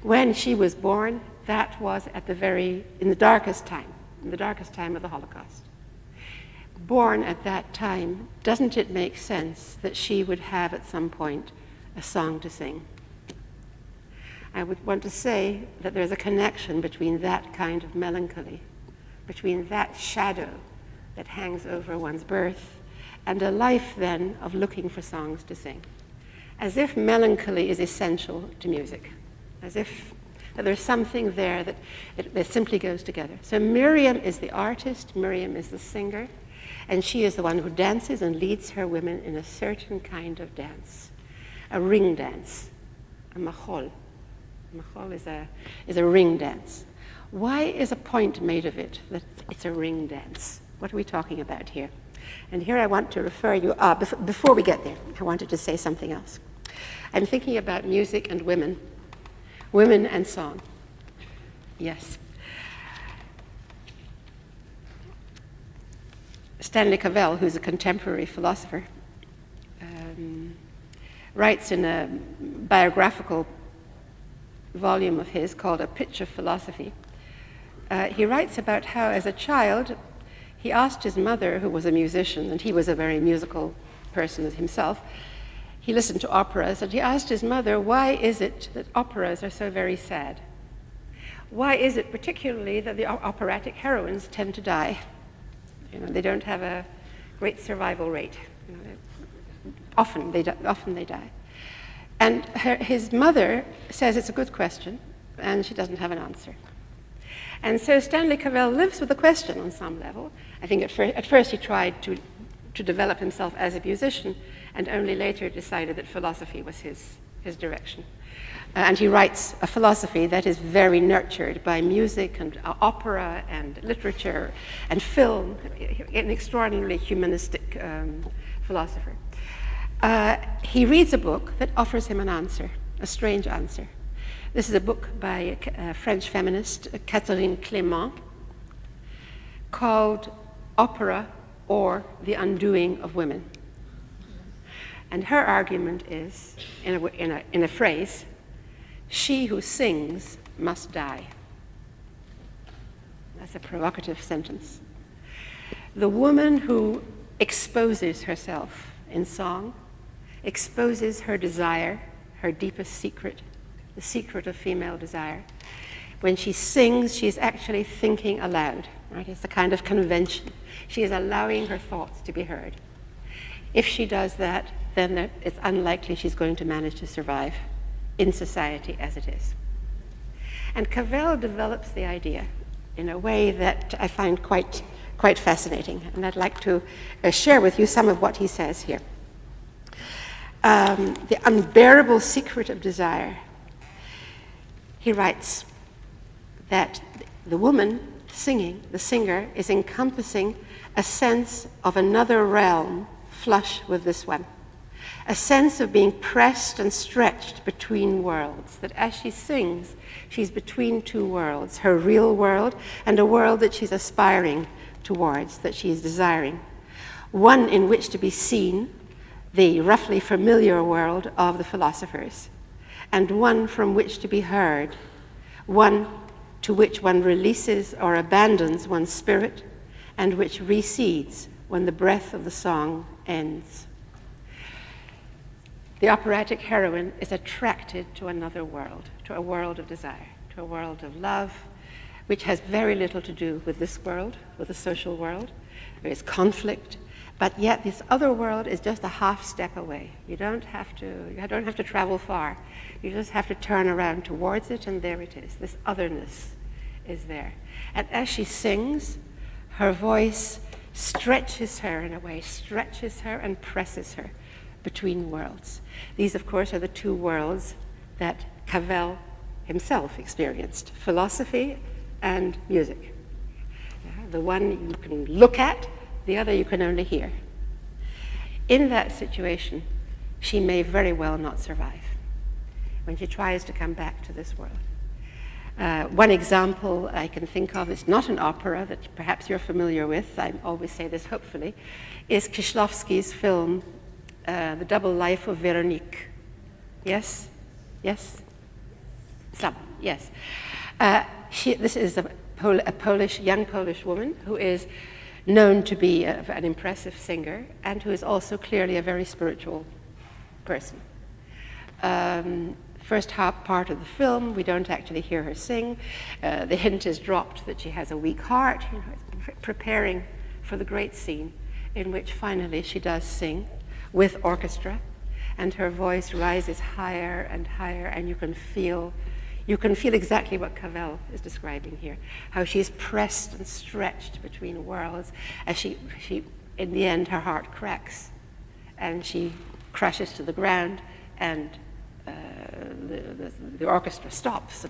When she was born, that was in the darkest time of the Holocaust. Born at that time, doesn't it make sense that she would have at some point a song to sing? I would want to say that there's a connection between that kind of melancholy, between that shadow that hangs over one's birth, and a life then of looking for songs to sing. As if melancholy is essential to music, as if that there's something there that simply goes together. So Miriam is the artist, Miriam is the singer, and she is the one who dances and leads her women in a certain kind of dance, a ring dance, a machol. Machol is a ring dance. Why is a point made of it that it's a ring dance? What are we talking about here? And here I want to refer you, before we get there, I wanted to say something else. I'm thinking about music and women and song. Yes. Stanley Cavell, who's a contemporary philosopher, writes in a biographical volume of his called A Pitch of Philosophy. He writes about how, as a child, he asked his mother, who was a musician, and he was a very musical person himself, he listened to operas, and he asked his mother, why is it that operas are so very sad? Why is it particularly that the operatic heroines tend to die? You know, they don't have a great survival rate. You know, often they die. And his mother says it's a good question, and she doesn't have an answer. And so Stanley Cavell lives with the question on some level. I think at first he tried to develop himself as a musician, and only later decided that philosophy was his direction. And he writes a philosophy that is very nurtured by music and opera and literature and film, an extraordinarily humanistic philosopher. He reads a book that offers him an answer, a strange answer. This is a book by a French feminist, Catherine Clément, called Opera or the Undoing of Women. And her argument is, in a phrase, she who sings must die. That's a provocative sentence. The woman who exposes herself in song, exposes her desire, her deepest secret, the secret of female desire. When she sings, she is actually thinking aloud, right? It's a kind of convention. She is allowing her thoughts to be heard. If she does that, then it's unlikely she's going to manage to survive in society as it is. And Cavell develops the idea in a way that I find quite fascinating, and I'd like to share with you some of what he says here. The unbearable secret of desire. He writes that the woman singing, the singer, is encompassing a sense of another realm flush with this one. A sense of being pressed and stretched between worlds, that as she sings, she's between two worlds, her real world and a world that she's aspiring towards, that she is desiring. One in which to be seen, the roughly familiar world of the philosophers, and one from which to be heard, one to which one releases or abandons one's spirit, and which recedes when the breath of the song ends. The operatic heroine is attracted to another world, to a world of desire, to a world of love, which has very little to do with this world, with the social world. There is conflict, but yet this other world is just a half step away. You don't have to travel far. You just have to turn around towards it, and there it is. This otherness is there. And as she sings, her voice stretches her in a way, stretches her and presses her between worlds. These, of course, are the two worlds that Cavell himself experienced, philosophy and music. The one you can look at, the other you can only hear. In that situation, she may very well not survive when she tries to come back to this world. One example I can think of is not an opera that perhaps you're familiar with, I always say this hopefully, is Kieślowski's film, The Double Life of Veronique. Yes? Yes? Some, yes. This is a young Polish woman who is known to be an impressive singer and who is also clearly a very spiritual person. First part of the film, we don't actually hear her sing. The hint is dropped that she has a weak heart, preparing for the great scene in which finally she does sing with orchestra, and her voice rises higher and higher, and you can feel exactly what Cavell is describing here, how she's pressed and stretched between worlds as she in the end, her heart cracks, and she crashes to the ground, and the orchestra stops.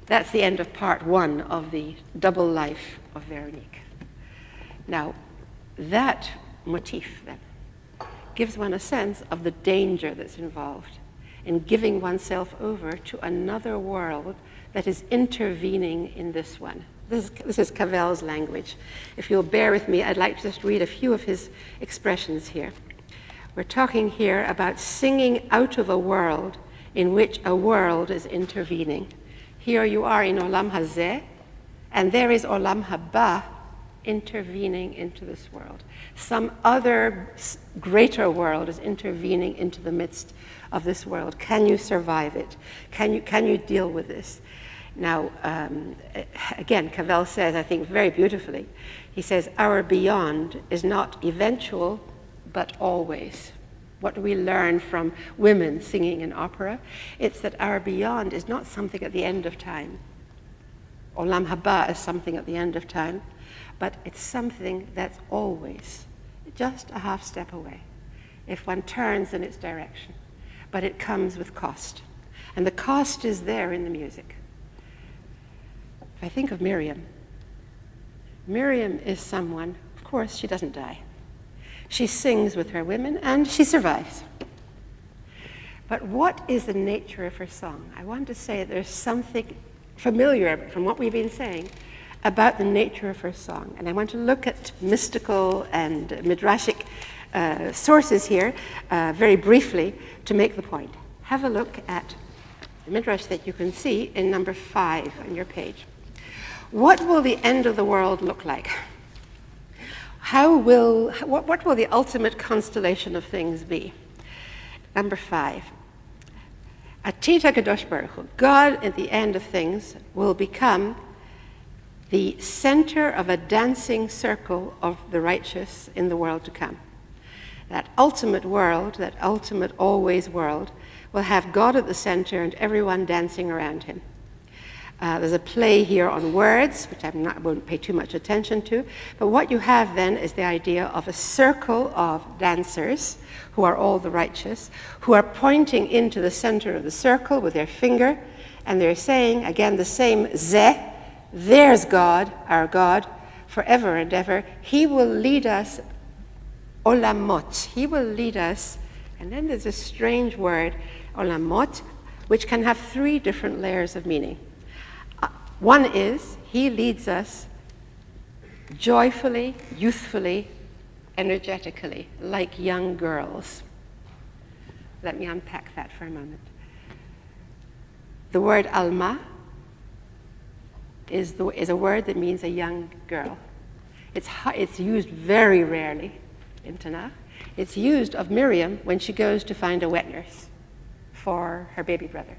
That's the end of part one of the double life of Veronique. Now, that motif then gives one a sense of the danger that's involved in giving oneself over to another world that is intervening in this one. This is Cavell's language. If you'll bear with me, I'd like to just read a few of his expressions here. We're talking here about singing out of a world in which a world is intervening. Here you are in Olam Hazeh, and there is Olam Haba intervening into this world. Some other greater world is intervening into the midst of this world. Can you survive it? Can you deal with this? Now, again, Cavell says, I think very beautifully, he says, our beyond is not eventual, but always. What do we learn from women singing in opera? It's that our beyond is not something at the end of time. Olam Haba is something at the end of time, but it's something that's always just a half step away, if one turns in its direction. But it comes with cost. And the cost is there in the music. If I think of Miriam, Miriam is someone, of course, she doesn't die. She sings with her women, and she survives. But what is the nature of her song? I want to say there's something familiar from what we've been saying about the nature of her song. And I want to look at mystical and Midrashic sources here very briefly to make the point. Have a look at the Midrash that you can see in number 5 on your page. What will the end of the world look like? What will the ultimate constellation of things be? Number 5. Atid HaKadosh Baruch Hu, God at the end of things will become the center of a dancing circle of the righteous in the world to come. That ultimate world, that ultimate always world, will have God at the center and everyone dancing around him. There's a play here on words, which I won't pay too much attention to. But what you have then is the idea of a circle of dancers, who are all the righteous, who are pointing into the center of the circle with their finger, and they're saying, again, the same Zeh, there's God, our God, forever and ever. He will lead us, olamot. He will lead us, and then there's a strange word, olamot, which can have 3 different layers of meaning. One is, he leads us joyfully, youthfully, energetically, like young girls. Let me unpack that for a moment. The word alma is a word that means a young girl. It's used very rarely in Tanakh. It's used of Miriam when she goes to find a wet nurse for her baby brother.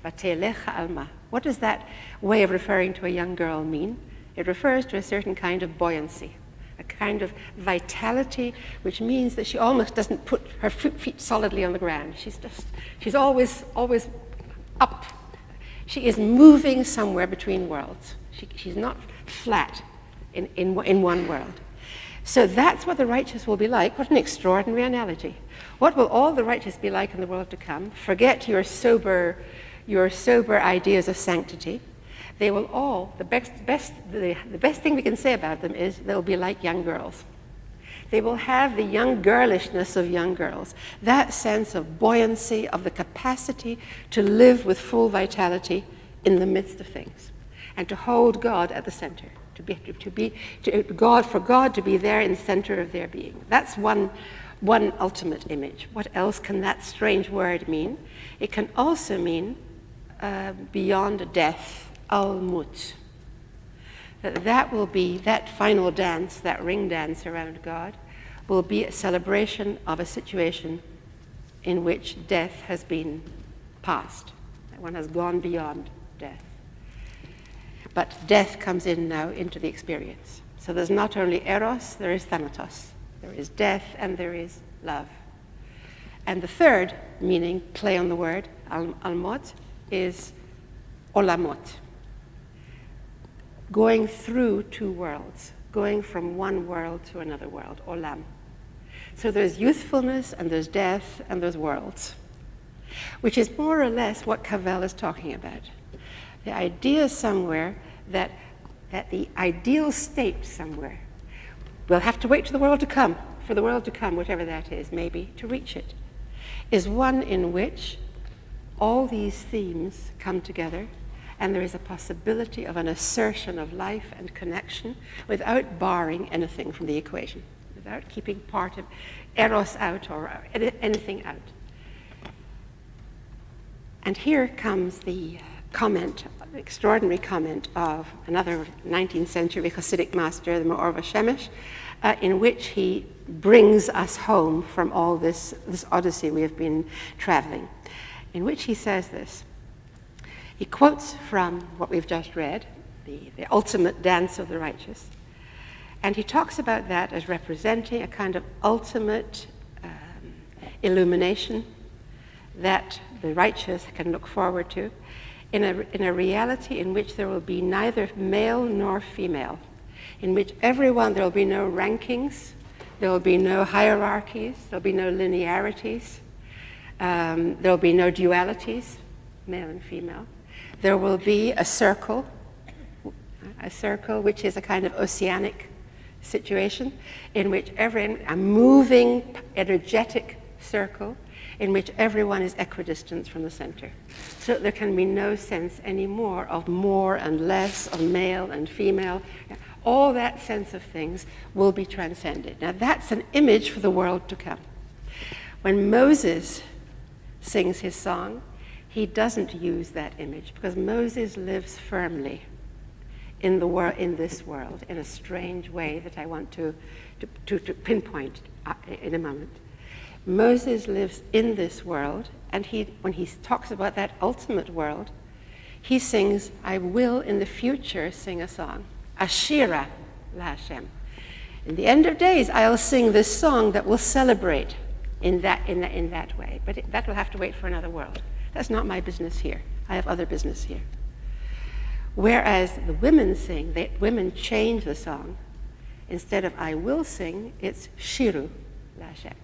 Vatelecha alma. What does that way of referring to a young girl mean? It refers to a certain kind of buoyancy, a kind of vitality, which means that she almost doesn't put her feet solidly on the ground. She's always up. She is moving somewhere between worlds. She's not flat in one world. So that's what the righteous will be like. What an extraordinary analogy. What will all the righteous be like in the world to come? Forget your sober ideas of sanctity. They will all, the best thing we can say about them is they'll be like young girls. They will have the young girlishness of young girls, that sense of buoyancy, of the capacity to live with full vitality in the midst of things, and to hold God at the center, for God to be there in the center of their being. That's one ultimate image. What else can that strange word mean? It can also mean beyond death, al-mut. That will be, that final dance, that ring dance around God, will be a celebration of a situation in which death has been passed. That one has gone beyond death. But death comes in now into the experience. So there's not only eros, there is thanatos. There is death and there is love. And the third meaning, play on the word, almot, is olamot. Going through 2 worlds, going from one world to another world, olam. So there's youthfulness and there's death and there's worlds, which is more or less what Cavell is talking about. The idea somewhere that the ideal state somewhere, we'll have to wait for the world to come, whatever that is, maybe, to reach it, is one in which all these themes come together, and there is a possibility of an assertion of life and connection without barring anything from the equation, without keeping part of eros out or anything out. And here comes the comment, the extraordinary comment of another 19th century Hasidic master, the Me'or Shemesh, in which he brings us home from all this odyssey we have been traveling, in which he says this. He quotes from what we've just read, the ultimate dance of the righteous, and he talks about that as representing a kind of ultimate illumination that the righteous can look forward to in a reality in which there will be neither male nor female, in which there will be no rankings, there will be no hierarchies, there will be no linearities, there will be no dualities, male and female. There will be a circle which is a kind of oceanic situation in which a moving, energetic circle in which everyone is equidistant from the center. So there can be no sense anymore of more and less, of male and female. All that sense of things will be transcended. Now that's an image for the world to come. When Moses sings his song, he doesn't use that image because Moses lives firmly in this world in a strange way that I want to pinpoint in a moment. Moses lives in this world, and when he talks about that ultimate world, he sings, I will in the future sing a song, Ashira la Hashem. In the end of days, I'll sing this song that will celebrate in that way, but that will have to wait for another world. That's not my business here. I have other business here. Whereas the women sing, women change the song. Instead of I will sing, it's shiru l'Hashem.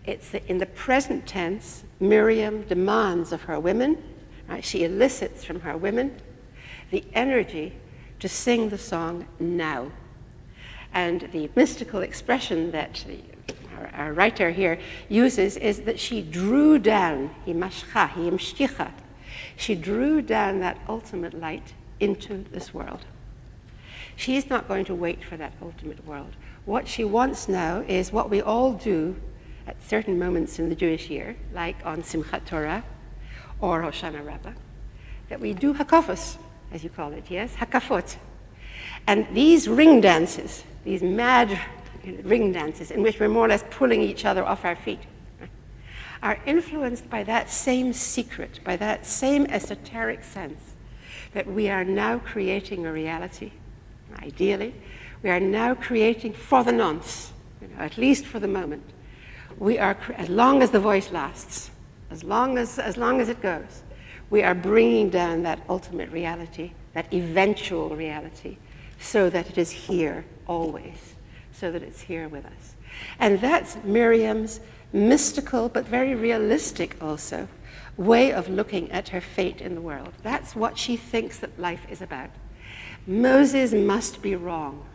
It's in the present tense, Miriam demands of her women, right? She elicits from her women the energy to sing the song now. And the mystical expression that our writer here uses is that she drew down, she drew down that ultimate light into this world. She's not going to wait for that ultimate world. What she wants now is what we all do at certain moments in the Jewish year, like on Simchat Torah or Hoshana Rabbah, that we do hakafos, as you call it, yes, hakafot. And these ring dances, these mad ring dances in which we're more or less pulling each other off our feet, are influenced by that same secret, by that same esoteric sense that we are now creating a reality. Ideally, we are now creating for the nonce, at least for the moment. We are, as long as the voice lasts, as long as it goes, we are bringing down that ultimate reality, that eventual reality, so that it is here always, so that it's here with us. And that's Miriam's mystical, but very realistic also, way of looking at her fate in the world. That's what she thinks that life is about. Moses must be wrong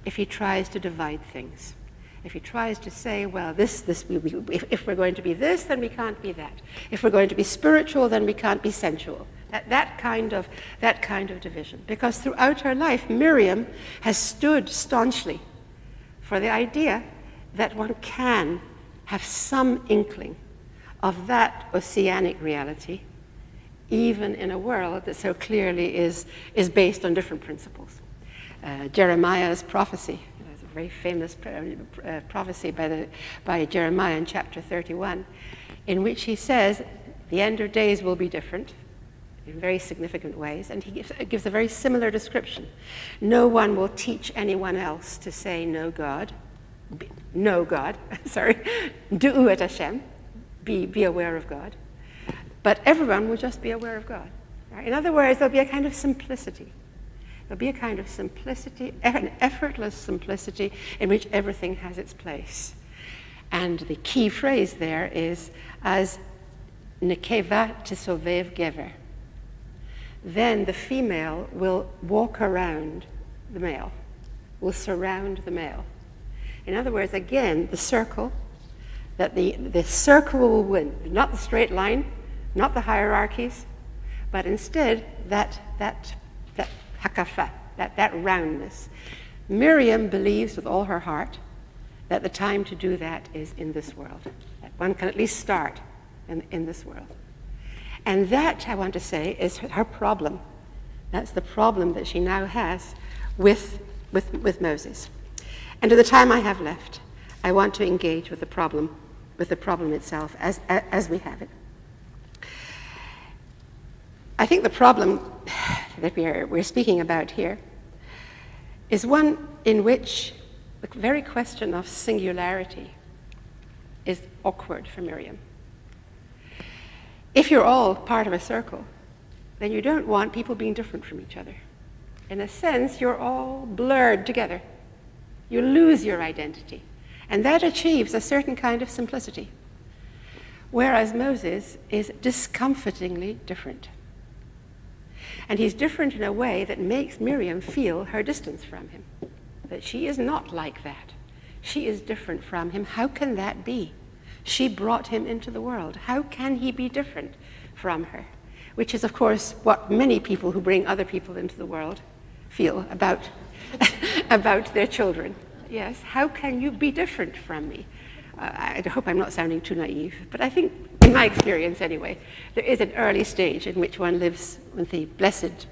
if he tries to divide things. If he tries to say, well, if we're going to be this, then we can't be that. If we're going to be spiritual, then we can't be sensual. That kind of division. Because throughout her life, Miriam has stood staunchly for the idea that one can have some inkling of that oceanic reality, even in a world that so clearly is based on different principles. Jeremiah's prophecy, there's a very famous prophecy by Jeremiah in chapter 31, in which he says the end of days will be different in very significant ways, and he gives a very similar description. No one will teach anyone else to say no God, Du'u et Hashem, be aware of God. But everyone will just be aware of God. Right? In other words, there'll be a kind of simplicity. There'll be a kind of simplicity, an effortless simplicity in which everything has its place. And the key phrase there is, as nekeva tisovev gever. Then the female will walk around the male, will surround the male. In other words, again, the circle, that the circle will win, not the straight line, not the hierarchies, but instead that hakafa, that roundness. Miriam believes with all her heart that the time to do that is in this world, that one can at least start in this world. And that, I want to say, is her problem. That's the problem that she now has with Moses. And to the time I have left, I want to engage with the problem itself as we have it. I think the problem that we're speaking about here is one in which the very question of singularity is awkward for Miriam. If you're all part of a circle, then you don't want people being different from each other. In a sense, you're all blurred together. You lose your identity. And that achieves a certain kind of simplicity. Whereas Moses is discomfortingly different. And he's different in a way that makes Miriam feel her distance from him. That she is not like that. She is different from him. How can that be? She brought him into the world. How can he be different from her? Which is, of course, what many people who bring other people into the world feel about their children. Yes, how can you be different from me? I hope I'm not sounding too naive, but I think, in my experience anyway, there is an early stage in which one lives with the blessed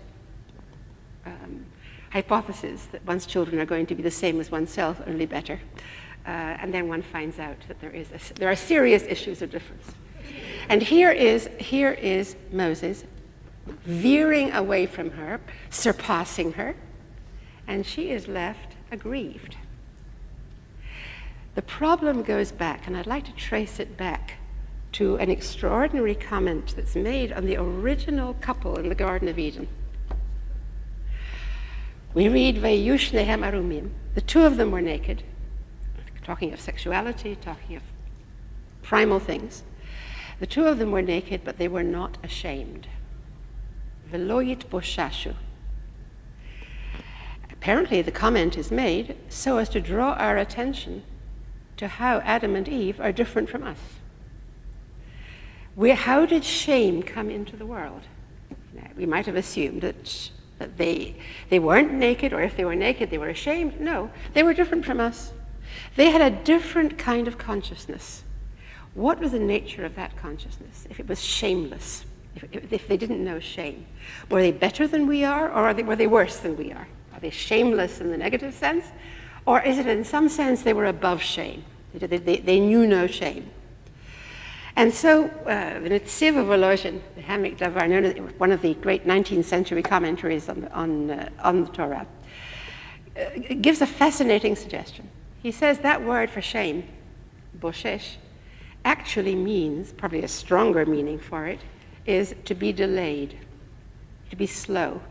hypothesis that one's children are going to be the same as oneself, only better. And then one finds out that there are serious issues of difference. And here is Moses veering away from her, surpassing her, and she is left aggrieved. The problem goes back, and I'd like to trace it back to an extraordinary comment that's made on the original couple in the Garden of Eden. We read, Vayush nehem arumim. The two of them were naked, talking of sexuality, talking of primal things. The two of them were naked, but they were not ashamed. Veloyit boshashu. Apparently, the comment is made so as to draw our attention to how Adam and Eve are different from us. How did shame come into the world? Now, we might have assumed that they weren't naked, or if they were naked, they were ashamed. No, they were different from us. They had a different kind of consciousness. What was the nature of that consciousness? If it was shameless, if they didn't know shame, were they better than we are, or were they worse than we are? Are they shameless in the negative sense? Or is it in some sense they were above shame? They knew no shame. And so, the Netziv Volozhin, the Hamic Davar, one of the great 19th century commentaries on the Torah, gives a fascinating suggestion. He says that word for shame, boshesh, actually means, probably a stronger meaning for it, is to be delayed, to be slow,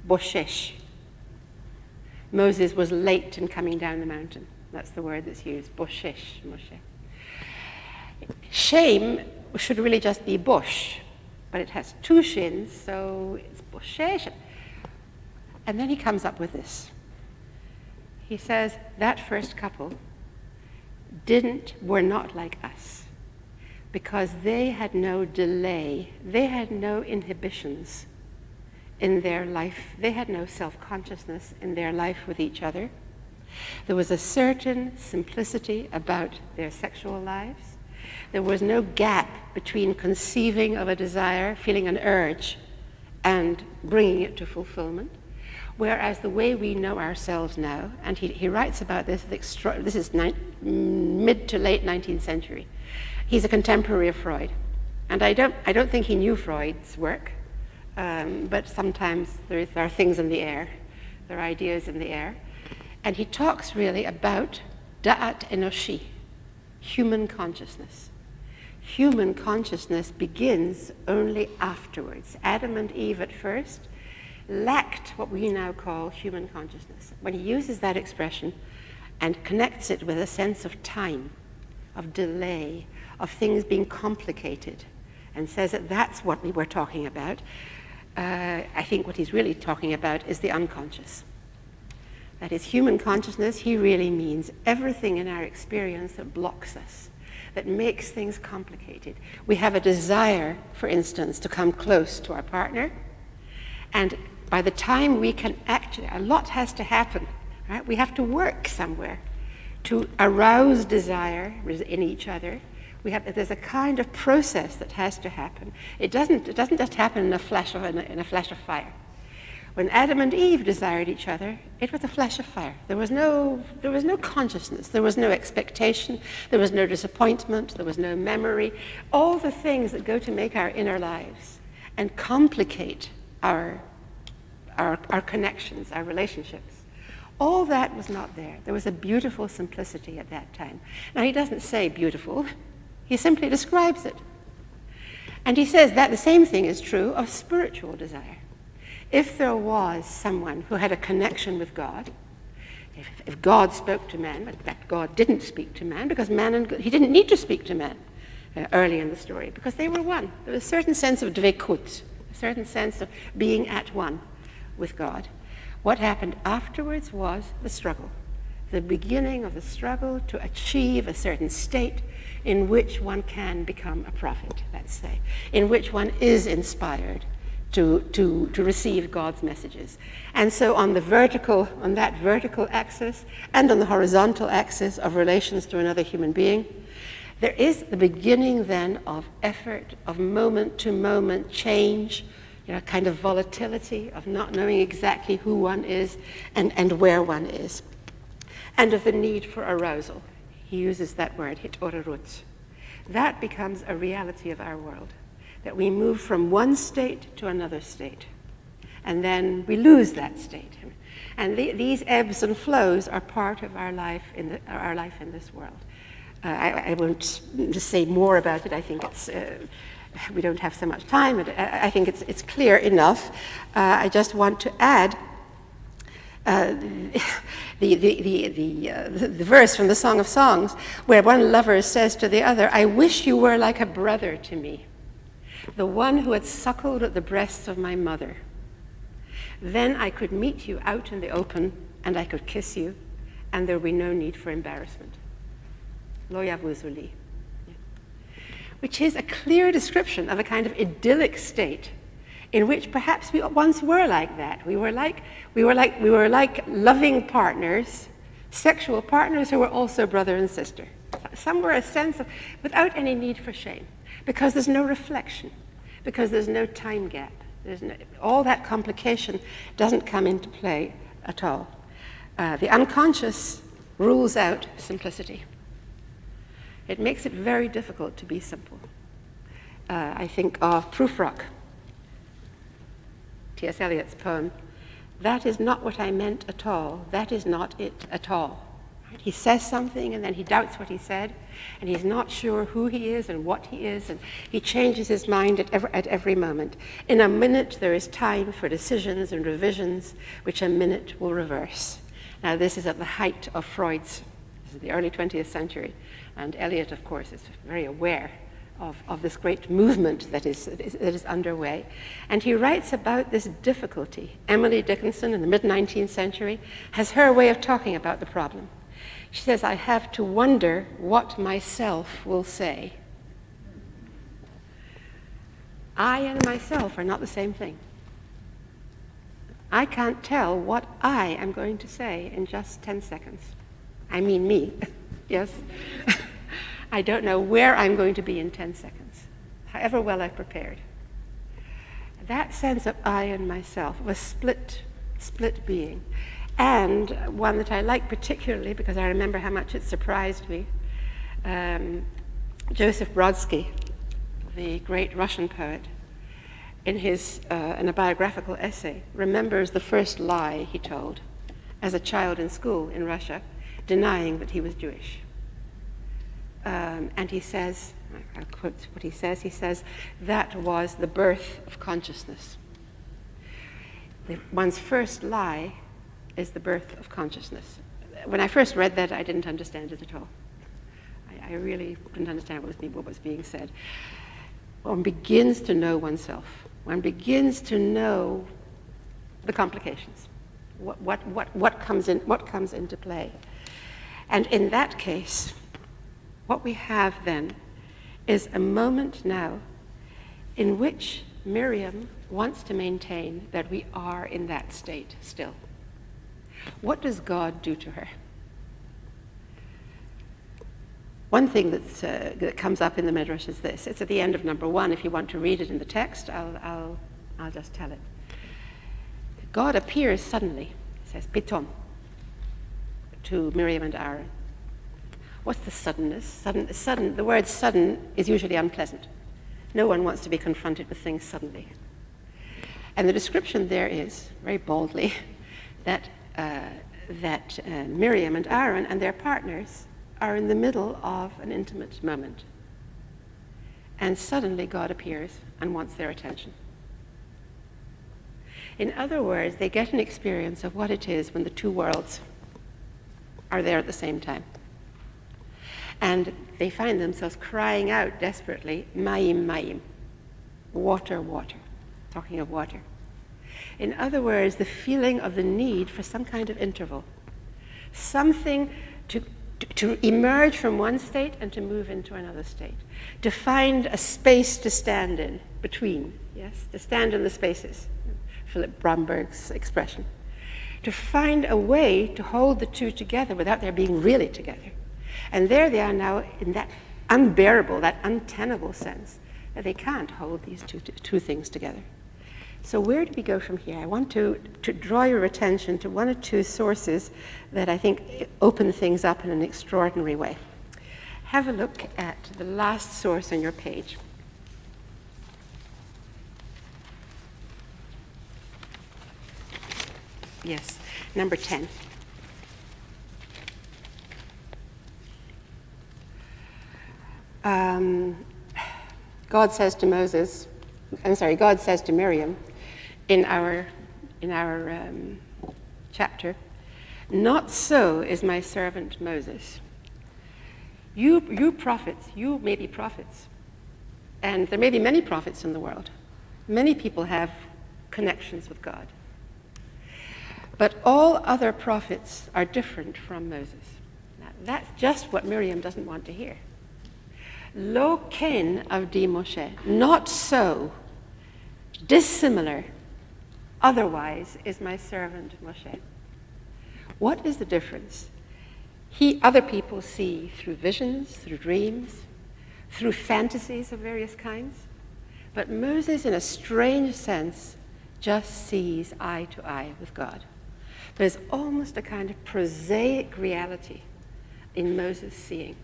boshesh. Moses was late in coming down the mountain. That's the word that's used, boshesh, Moshe. Shame should really just be bush, but it has two shins, so it's boshesh. And then he comes up with this. He says that first couple were not like us, because they had no delay, they had no inhibitions in their life, they had no self-consciousness in their life with each other. There was a certain simplicity about their sexual lives. There was no gap between conceiving of a desire, feeling an urge, and bringing it to fulfillment. Whereas the way we know ourselves now, and he writes about this, this is mid to late 19th century. He's a contemporary of Freud. And I don't think he knew Freud's work, but sometimes there are things in the air. There are ideas in the air. And he talks really about da'at enoshi, human consciousness. Human consciousness begins only afterwards. Adam and Eve at first lacked what we now call human consciousness. When he uses that expression and connects it with a sense of time, of delay, of things being complicated, and says that that's what we were talking about, I think what he's really talking about is the unconscious. That is human consciousness. He really means everything in our experience that blocks us, that makes things complicated. We have a desire, for instance, to come close to our partner, and by the time we can actually, a lot has to happen, right? We have to work somewhere to arouse desire in each other. There's a kind of process that has to happen. It doesn't just happen in a flash of fire. When Adam and Eve desired each other, it was a flash of fire. There was no consciousness. There was no expectation. There was no disappointment. There was no memory. All the things that go to make our inner lives and complicate our connections, our relationships. All that was not there. There was a beautiful simplicity at that time. Now, he doesn't say beautiful. He simply describes it. And he says that the same thing is true of spiritual desire. If there was someone who had a connection with God, if God spoke to man, but in fact God didn't speak to man, because he didn't need to speak to man early in the story, because they were one. There was a certain sense of dvekut, a certain sense of being at one with God. What happened afterwards was the struggle, the beginning of the struggle to achieve a certain state in which one can become a prophet, let's say, in which one is inspired to receive God's messages. And so on that vertical axis and on the horizontal axis of relations to another human being, there is the beginning then of effort, of moment-to-moment change, kind of volatility, of not knowing exactly who one is and where one is, and of the need for arousal. He uses that word, hitorerut. That becomes a reality of our world, that we move from one state to another state, and then we lose that state. And these ebbs and flows are part of our life in this world. I won't just say more about it. I think we don't have so much time. I think it's clear enough. I just want to add The verse from the Song of Songs, where one lover says to the other, "I wish you were like a brother to me, the one who had suckled at the breasts of my mother. Then I could meet you out in the open, and I could kiss you, and there would be no need for embarrassment." Lo Yavuzuli. Which is a clear description of a kind of idyllic state in which perhaps we once were like that. We were like loving partners, sexual partners who were also brother and sister. Somewhere a sense of, without any need for shame, because there's no reflection, because there's no time gap. All that complication doesn't come into play at all. The unconscious rules out simplicity. It makes it very difficult to be simple. I think of Prufrock, T.S. Eliot's poem, "That is not what I meant at all. That is not it at all." Right? He says something and then he doubts what he said, and he's not sure who he is and what he is, and he changes his mind at every moment. In a minute, there is time for decisions and revisions, which a minute will reverse. Now, this is at the height of Freud's, this is the early 20th century, and Eliot, of course, is very aware of this great movement that is underway. And he writes about this difficulty. Emily Dickinson, in the mid-19th century, has her way of talking about the problem. She says, "I have to wonder what myself will say." I and myself are not the same thing. I can't tell what I am going to say in just 10 seconds. I mean me, yes? I don't know where I'm going to be in 10 seconds, however well I've prepared. That sense of I and myself was split being, and one that I like particularly because I remember how much it surprised me. Joseph Brodsky, the great Russian poet, in a biographical essay, remembers the first lie he told as a child in school in Russia, denying that he was Jewish. And he says, I'll quote what he says, "That was the birth of consciousness." One's first lie is the birth of consciousness. When I first read that, I didn't understand it at all. I really didn't understand what was being said. One begins to know oneself. One begins to know the complications. What comes into play. And in that case, what we have then is a moment now in which Miriam wants to maintain that we are in that state still. What does God do to her? One thing that comes up in the Midrash is this. It's at the end of number 1. If you want to read it in the text, I'll just tell it. God appears suddenly, says Pitom, to Miriam and Aaron. What's the suddenness? Sudden. The word sudden is usually unpleasant. No one wants to be confronted with things suddenly. And the description there is, very boldly, that Miriam and Aaron and their partners are in the middle of an intimate moment. And suddenly God appears and wants their attention. In other words, they get an experience of what it is when the two worlds are there at the same time. And they find themselves crying out desperately, "Mayim, mayim," water, water, talking of water. In other words, the feeling of the need for some kind of interval, something to emerge from one state and to move into another state, to find a space to stand in between, yes, to stand in the spaces, Philip Bromberg's expression, to find a way to hold the two together without their being really together. And there they are now in that unbearable, that untenable sense that they can't hold these two things together. So where do we go from here? I want to draw your attention to one or two sources that I think open things up in an extraordinary way. Have a look at the last source on your page. Yes, number 10. God says to Miriam in our chapter, "Not so is my servant Moses." You prophets, you may be prophets, and there may be many prophets in the world. Many people have connections with God. But all other prophets are different from Moses. Now, that's just what Miriam doesn't want to hear. Lo ken avdi Moshe, not so, dissimilar, otherwise is my servant Moshe. What is the difference? Other people see through visions, through dreams, through fantasies of various kinds. But Moses, in a strange sense, just sees eye to eye with God. There's almost a kind of prosaic reality in Moses seeing.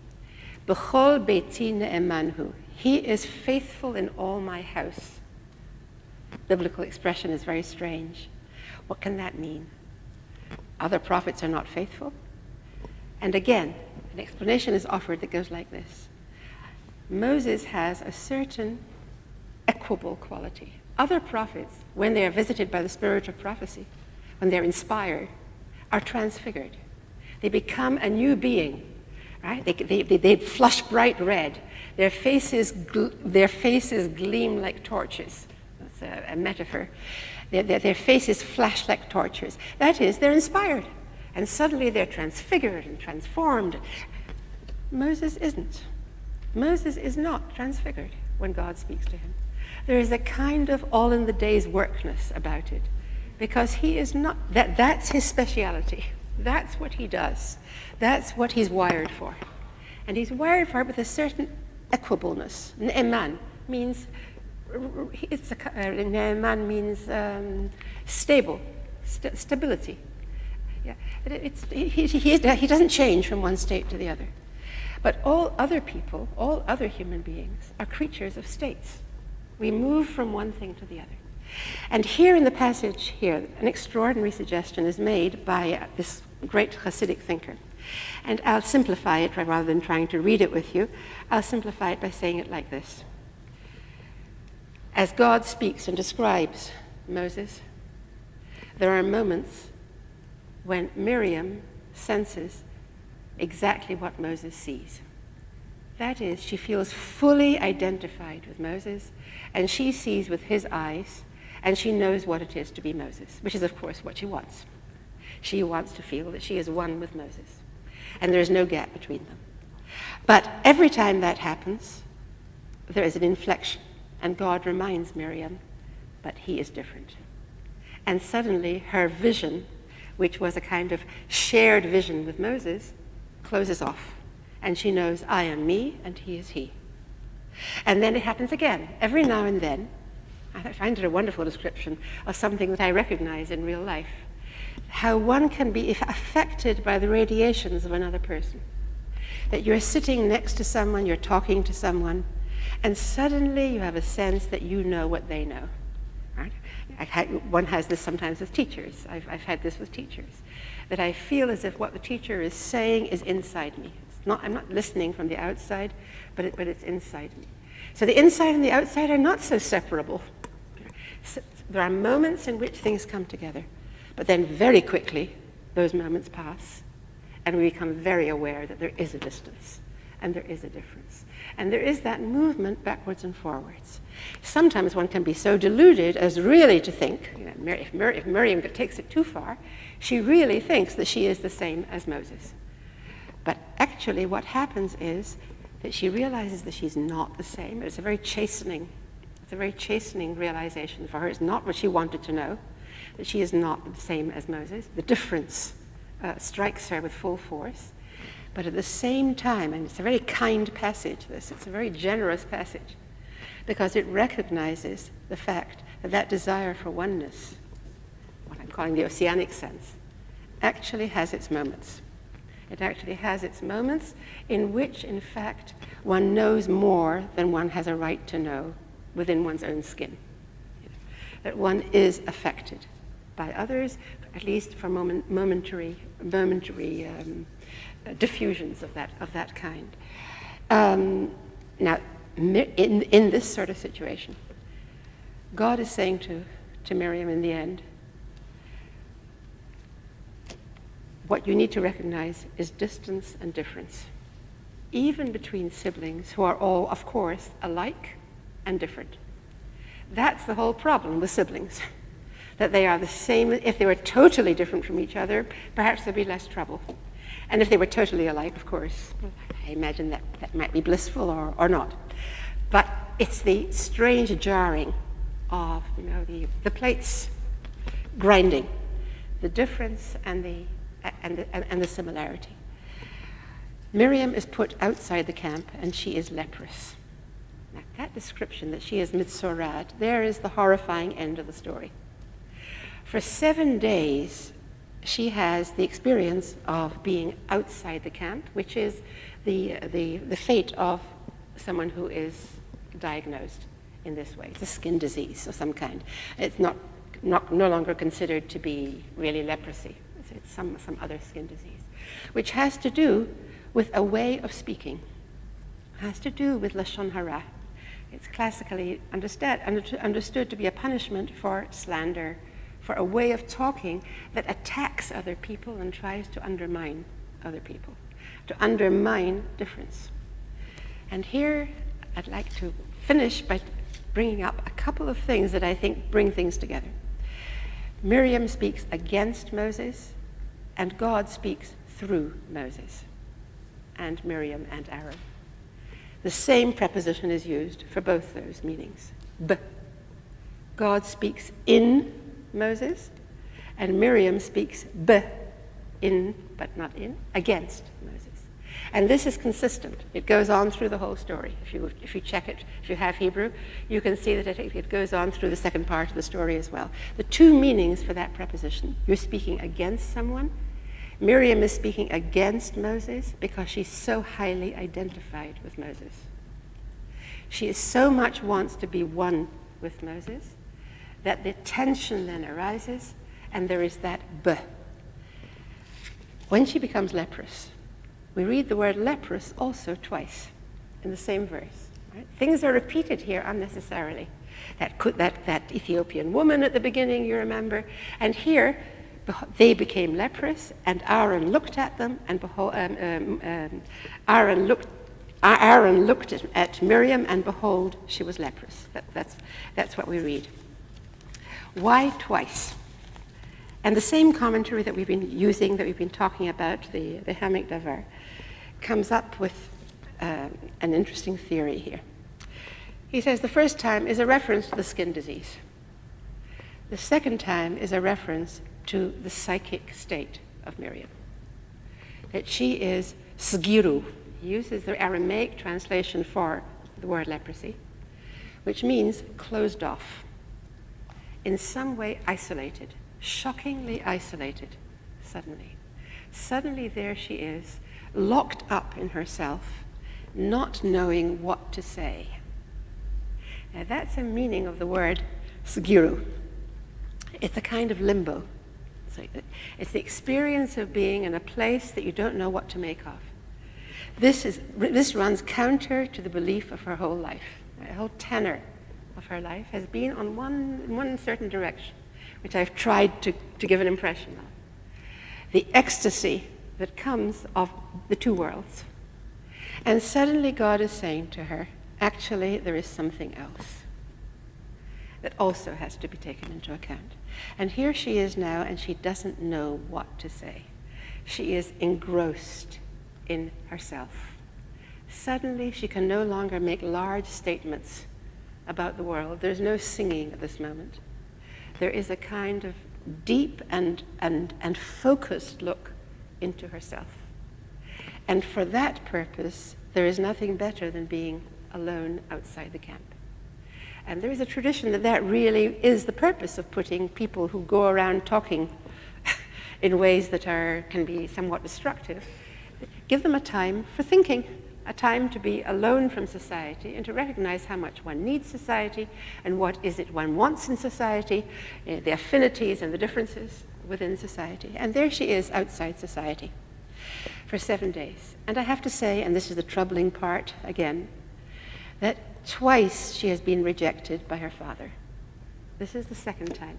B'chol beiti ne'emanhu. He is faithful in all my house. Biblical expression is very strange. What can that mean? Other prophets are not faithful? And again, an explanation is offered that goes like this. Moses has a certain equable quality. Other prophets, when they are visited by the spirit of prophecy, when they're inspired, are transfigured. They become a new being, right? They flush bright red. Their faces gleam like torches. That's a metaphor. Their faces flash like torches. That is, they're inspired. And suddenly they're transfigured and transformed. Moses isn't. Moses is not transfigured when God speaks to him. There is a kind of all in the day's workness about it, because he is not, that's his speciality. That's what he does. That's what he's wired for. And he's wired for it with a certain equableness. Ne'eman means, Ne'eman means stable, stability. Yeah. He doesn't change from one state to the other. But all other people, all other human beings, are creatures of states. We move from one thing to the other. And here in the passage here, an extraordinary suggestion is made by this great Hasidic thinker. And I'll simplify it rather than trying to read it with you. I'll simplify it by saying it like this. As God speaks and describes Moses, there are moments when Miriam senses exactly what Moses sees. That is, she feels fully identified with Moses, and she sees with his eyes, and she knows what it is to be Moses, which is, of course, what she wants. She wants to feel that she is one with Moses, and there is no gap between them. But every time that happens, there is an inflection, and God reminds Miriam, but he is different. And suddenly, her vision, which was a kind of shared vision with Moses, closes off. And she knows, I am me, and he is he. And then it happens again. Every now and then, I find it a wonderful description of something that I recognize in real life. How one can be affected by the radiations of another person. That you're sitting next to someone, you're talking to someone, and suddenly you have a sense that you know what they know. Right? One has this sometimes with teachers. I've had this with teachers. That I feel as if what the teacher is saying is inside me. I'm not listening from the outside, but it's inside me. So the inside and the outside are not so separable. So there are moments in which things come together, but then very quickly those moments pass, and we become very aware that there is a distance, and there is a difference. And there is that movement backwards and forwards. Sometimes one can be so deluded as really to think, if Miriam takes it too far, she really thinks that she is the same as Moses. But actually what happens is that she realizes that she's not the same. It's a very chastening realization for her. It's not what she wanted to know, that she is not the same as Moses. The difference strikes her with full force. But at the same time, and it's a very kind passage, this, it's a very generous passage, because it recognizes the fact that that desire for oneness, what I'm calling the oceanic sense, actually has its moments. It actually has its moments in which, in fact, one knows more than one has a right to know within one's own skin. That one is affected by others, at least for momentary diffusions of that kind. Now, in this sort of situation, God is saying to Miriam in the end, what you need to recognize is distance and difference, even between siblings who are all, of course, alike and different. That's the whole problem with siblings, that they are the same. If they were totally different from each other, perhaps there'd be less trouble. And if they were totally alike, of course, I imagine that might be blissful or not. But it's the strange jarring of the plates grinding, the difference and the similarity. Miriam is put outside the camp, and she is leprous. Now, that description that she is mitzorad, there is the horrifying end of the story. For 7 days, she has the experience of being outside the camp, which is the fate of someone who is diagnosed in this way. It's a skin disease of some kind. It's no longer considered to be really leprosy. It's some other skin disease, which has to do with a way of speaking, has to do with lashon hara. It's classically understood to be a punishment for slander, for a way of talking that attacks other people and tries to undermine other people, to undermine difference. And here I'd like to finish by bringing up a couple of things that I think bring things together. Miriam speaks against Moses, and God speaks through Moses and Miriam and Aaron. The same preposition is used for both those meanings. B. God speaks in Moses, and Miriam speaks b, in but not in, against Moses. And this is consistent. It goes on through the whole story. If you check it, if you have Hebrew, you can see that it goes on through the second part of the story as well. The two meanings for that preposition: you're speaking against someone. Miriam is speaking against Moses because she's so highly identified with Moses. She so much wants to be one with Moses that the tension then arises, and there is that b. When she becomes leprous, we read the word leprous also twice in the same verse. Right? Things are repeated here unnecessarily. That Ethiopian woman at the beginning, you remember, and here they became leprous, and Aaron looked at them, and behold, Aaron looked at Miriam, and behold, she was leprous. That's what we read. Why twice? And the same commentary that we've been using, that we've been talking about, the Hamek Davar, comes up with an interesting theory here. He says the first time is a reference to the skin disease. The second time is a reference to the psychic state of Miriam. That she is sgiru. He uses the Aramaic translation for the word leprosy, which means closed off, in some way isolated, shockingly isolated, suddenly. Suddenly there she is, locked up in herself, not knowing what to say. Now that's a meaning of the word sgiru. It's a kind of limbo. It's the experience of being in a place that you don't know what to make of. This runs counter to the belief of her whole life. The whole tenor of her life has been on one certain direction, which I've tried to give an impression of. The ecstasy that comes of the two worlds. And suddenly God is saying to her, actually, there is something else that also has to be taken into account. And here she is now, and she doesn't know what to say. She is engrossed in herself. Suddenly, she can no longer make large statements about the world. There's no singing at this moment. There is a kind of deep and focused look into herself. And for that purpose, there is nothing better than being alone outside the camp. And there is a tradition that really is the purpose of putting people who go around talking in ways that can be somewhat destructive. Give them a time for thinking, a time to be alone from society and to recognize how much one needs society and what is it one wants in society, the affinities and the differences within society. And there she is outside society for 7 days. And I have to say, and this is the troubling part again, that twice she has been rejected by her father. This is the second time.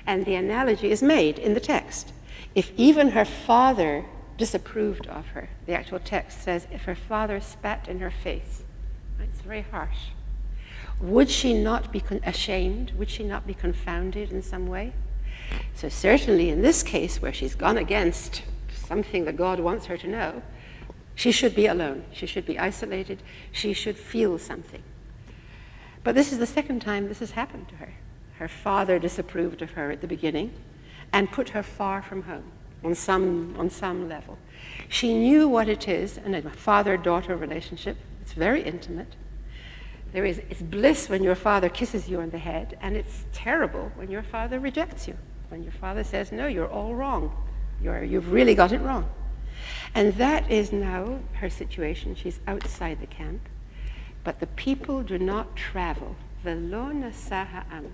And the analogy is made in the text. If even her father disapproved of her, the actual text says, if her father spat in her face, it's very harsh, would she not be ashamed? Would she not be confounded in some way? So certainly in this case, where she's gone against something that God wants her to know, she should be alone. She should be isolated. She should feel something. But this is the second time this has happened to her. Her father disapproved of her at the beginning and put her far from home on some level. She knew what it is in a father-daughter relationship. It's very intimate. It's bliss when your father kisses you on the head, and it's terrible when your father rejects you, when your father says, no, you're all wrong. You've really got it wrong. And that is now her situation. She's outside the camp. But the people do not travel. Velo nasa ha'am.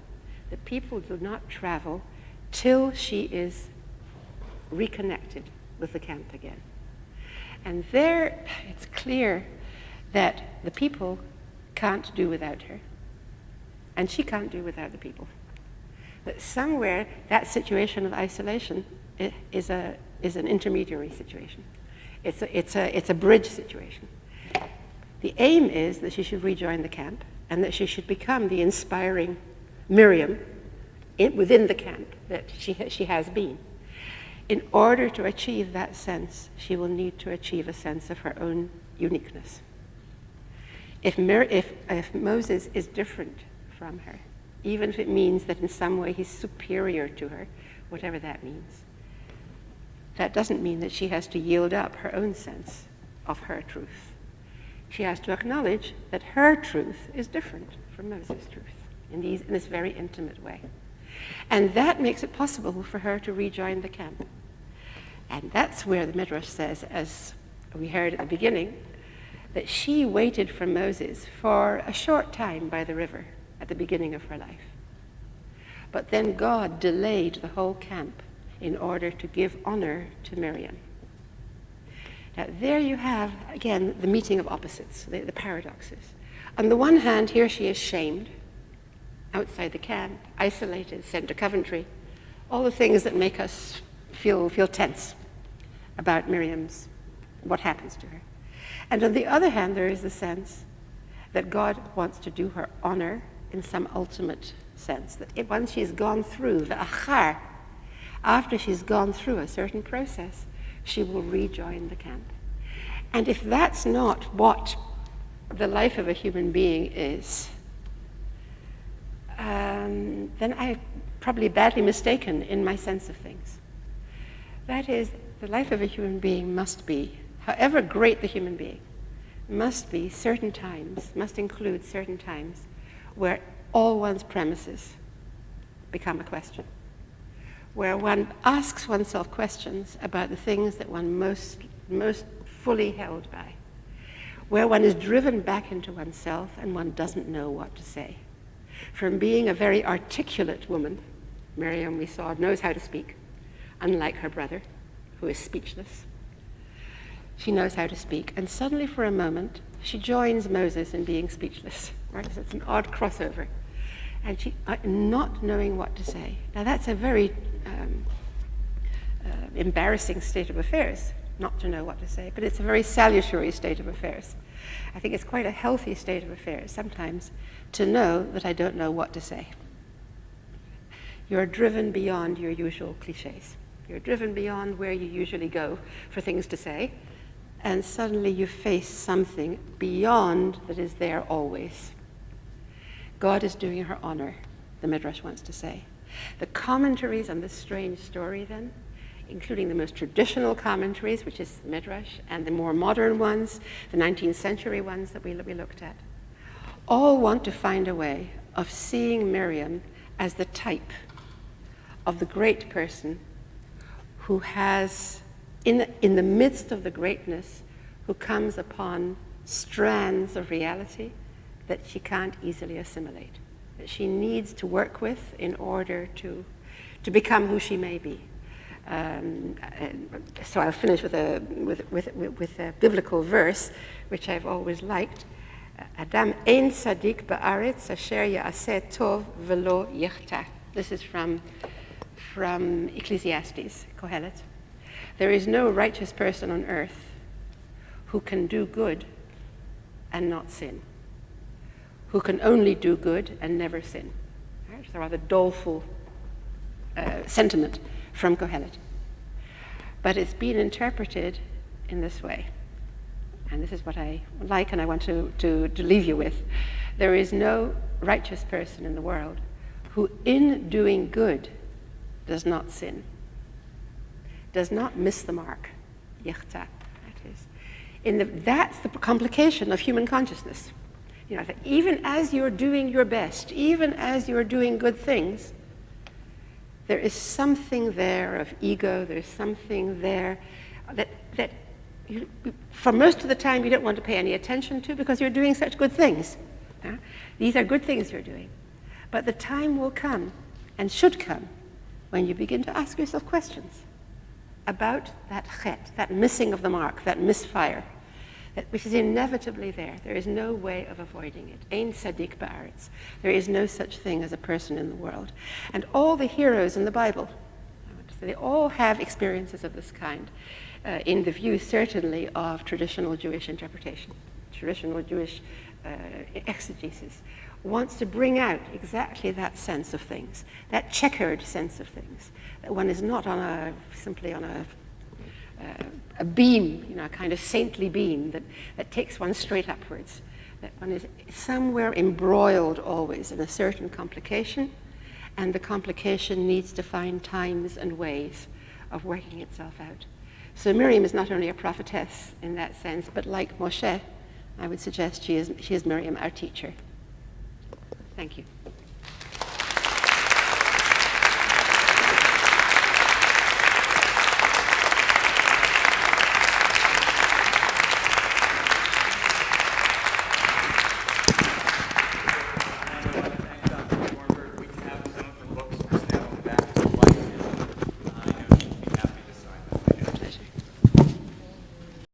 The people do not travel till she is reconnected with the camp again. And there it's clear that the people can't do without her. And she can't do without the people. But somewhere that situation of isolation is an intermediary situation. It's a bridge situation. The aim is that she should rejoin the camp and that she should become the inspiring Miriam within the camp that she has been. In order to achieve that sense, she will need to achieve a sense of her own uniqueness. If Moses is different from her, even if it means that in some way he's superior to her, whatever that means, that doesn't mean that she has to yield up her own sense of her truth. She has to acknowledge that her truth is different from Moses' truth in this very intimate way. And that makes it possible for her to rejoin the camp. And that's where the Midrash says, as we heard at the beginning, that she waited for Moses for a short time by the river at the beginning of her life. But then God delayed the whole camp in order to give honor to Miriam. Now there you have, again, the meeting of opposites, the paradoxes. On the one hand, here she is shamed, outside the camp, isolated, sent to Coventry, all the things that make us feel tense about Miriam's, what happens to her. And on the other hand, there is the sense that God wants to do her honor in some ultimate sense, that once she's gone through the achar, after she's gone through a certain process, she will rejoin the camp. And if that's not what the life of a human being is, then I'm probably badly mistaken in my sense of things. That is, the life of a human being must be, however great the human being, must be certain times, must include certain times where all one's premises become a question, where one asks oneself questions about the things that one most fully held by, where one is driven back into oneself and one doesn't know what to say. From being a very articulate woman, Miriam, we saw, knows how to speak, unlike her brother, who is speechless. She knows how to speak, and suddenly for a moment, she joins Moses in being speechless. Right? So it's an odd crossover. And she, not knowing what to say. Now that's a very embarrassing state of affairs, not to know what to say, but it's a very salutary state of affairs. I think it's quite a healthy state of affairs sometimes to know that I don't know what to say. You're driven beyond your usual cliches. You're driven beyond where you usually go for things to say, and suddenly you face something beyond that is there always. God is doing her honor, the Midrash wants to say. The commentaries on this strange story then, including the most traditional commentaries, which is the Midrash, and the more modern ones, the 19th century ones that we looked at, all want to find a way of seeing Miriam as the type of the great person who has, in the midst of the greatness, who comes upon strands of reality that she can't easily assimilate, that she needs to work with in order to become who she may be. So I'll finish with a biblical verse, which I've always liked. Adam ein tzadik ba'aretz asher ya'aseh tov velo yichtah. This is from from Ecclesiastes, Kohelet. There is no righteous person on earth who can do good and not sin, who can only do good and never sin. Right? It's a rather doleful sentiment from Kohelet. But it's been interpreted in this way. And this is what I like and I want to leave you with. There is no righteous person in the world who in doing good does not sin, does not miss the mark. Yichta, that is. That's the complication of human consciousness. You know, that even as you're doing your best, even as you're doing good things, there is something there of ego, there's something there that you, for most of the time you don't want to pay any attention to because you're doing such good things. These are good things you're doing. But the time will come, and should come, when you begin to ask yourself questions about that chet, that missing of the mark, that misfire, which is inevitably there. There is no way of avoiding it. Ein tzaddik ba'aretz. There is no such thing as a person in the world. And all the heroes in the Bible, they all have experiences of this kind, in the view certainly of traditional Jewish interpretation. Traditional Jewish exegesis wants to bring out exactly that sense of things, that checkered sense of things, that one is not simply on a beam, you know, a kind of saintly beam that takes one straight upwards, that one is somewhere embroiled always in a certain complication, and the complication needs to find times and ways of working itself out. So Miriam is not only a prophetess in that sense, but like Moshe, I would suggest she is Miriam, our teacher. Thank you.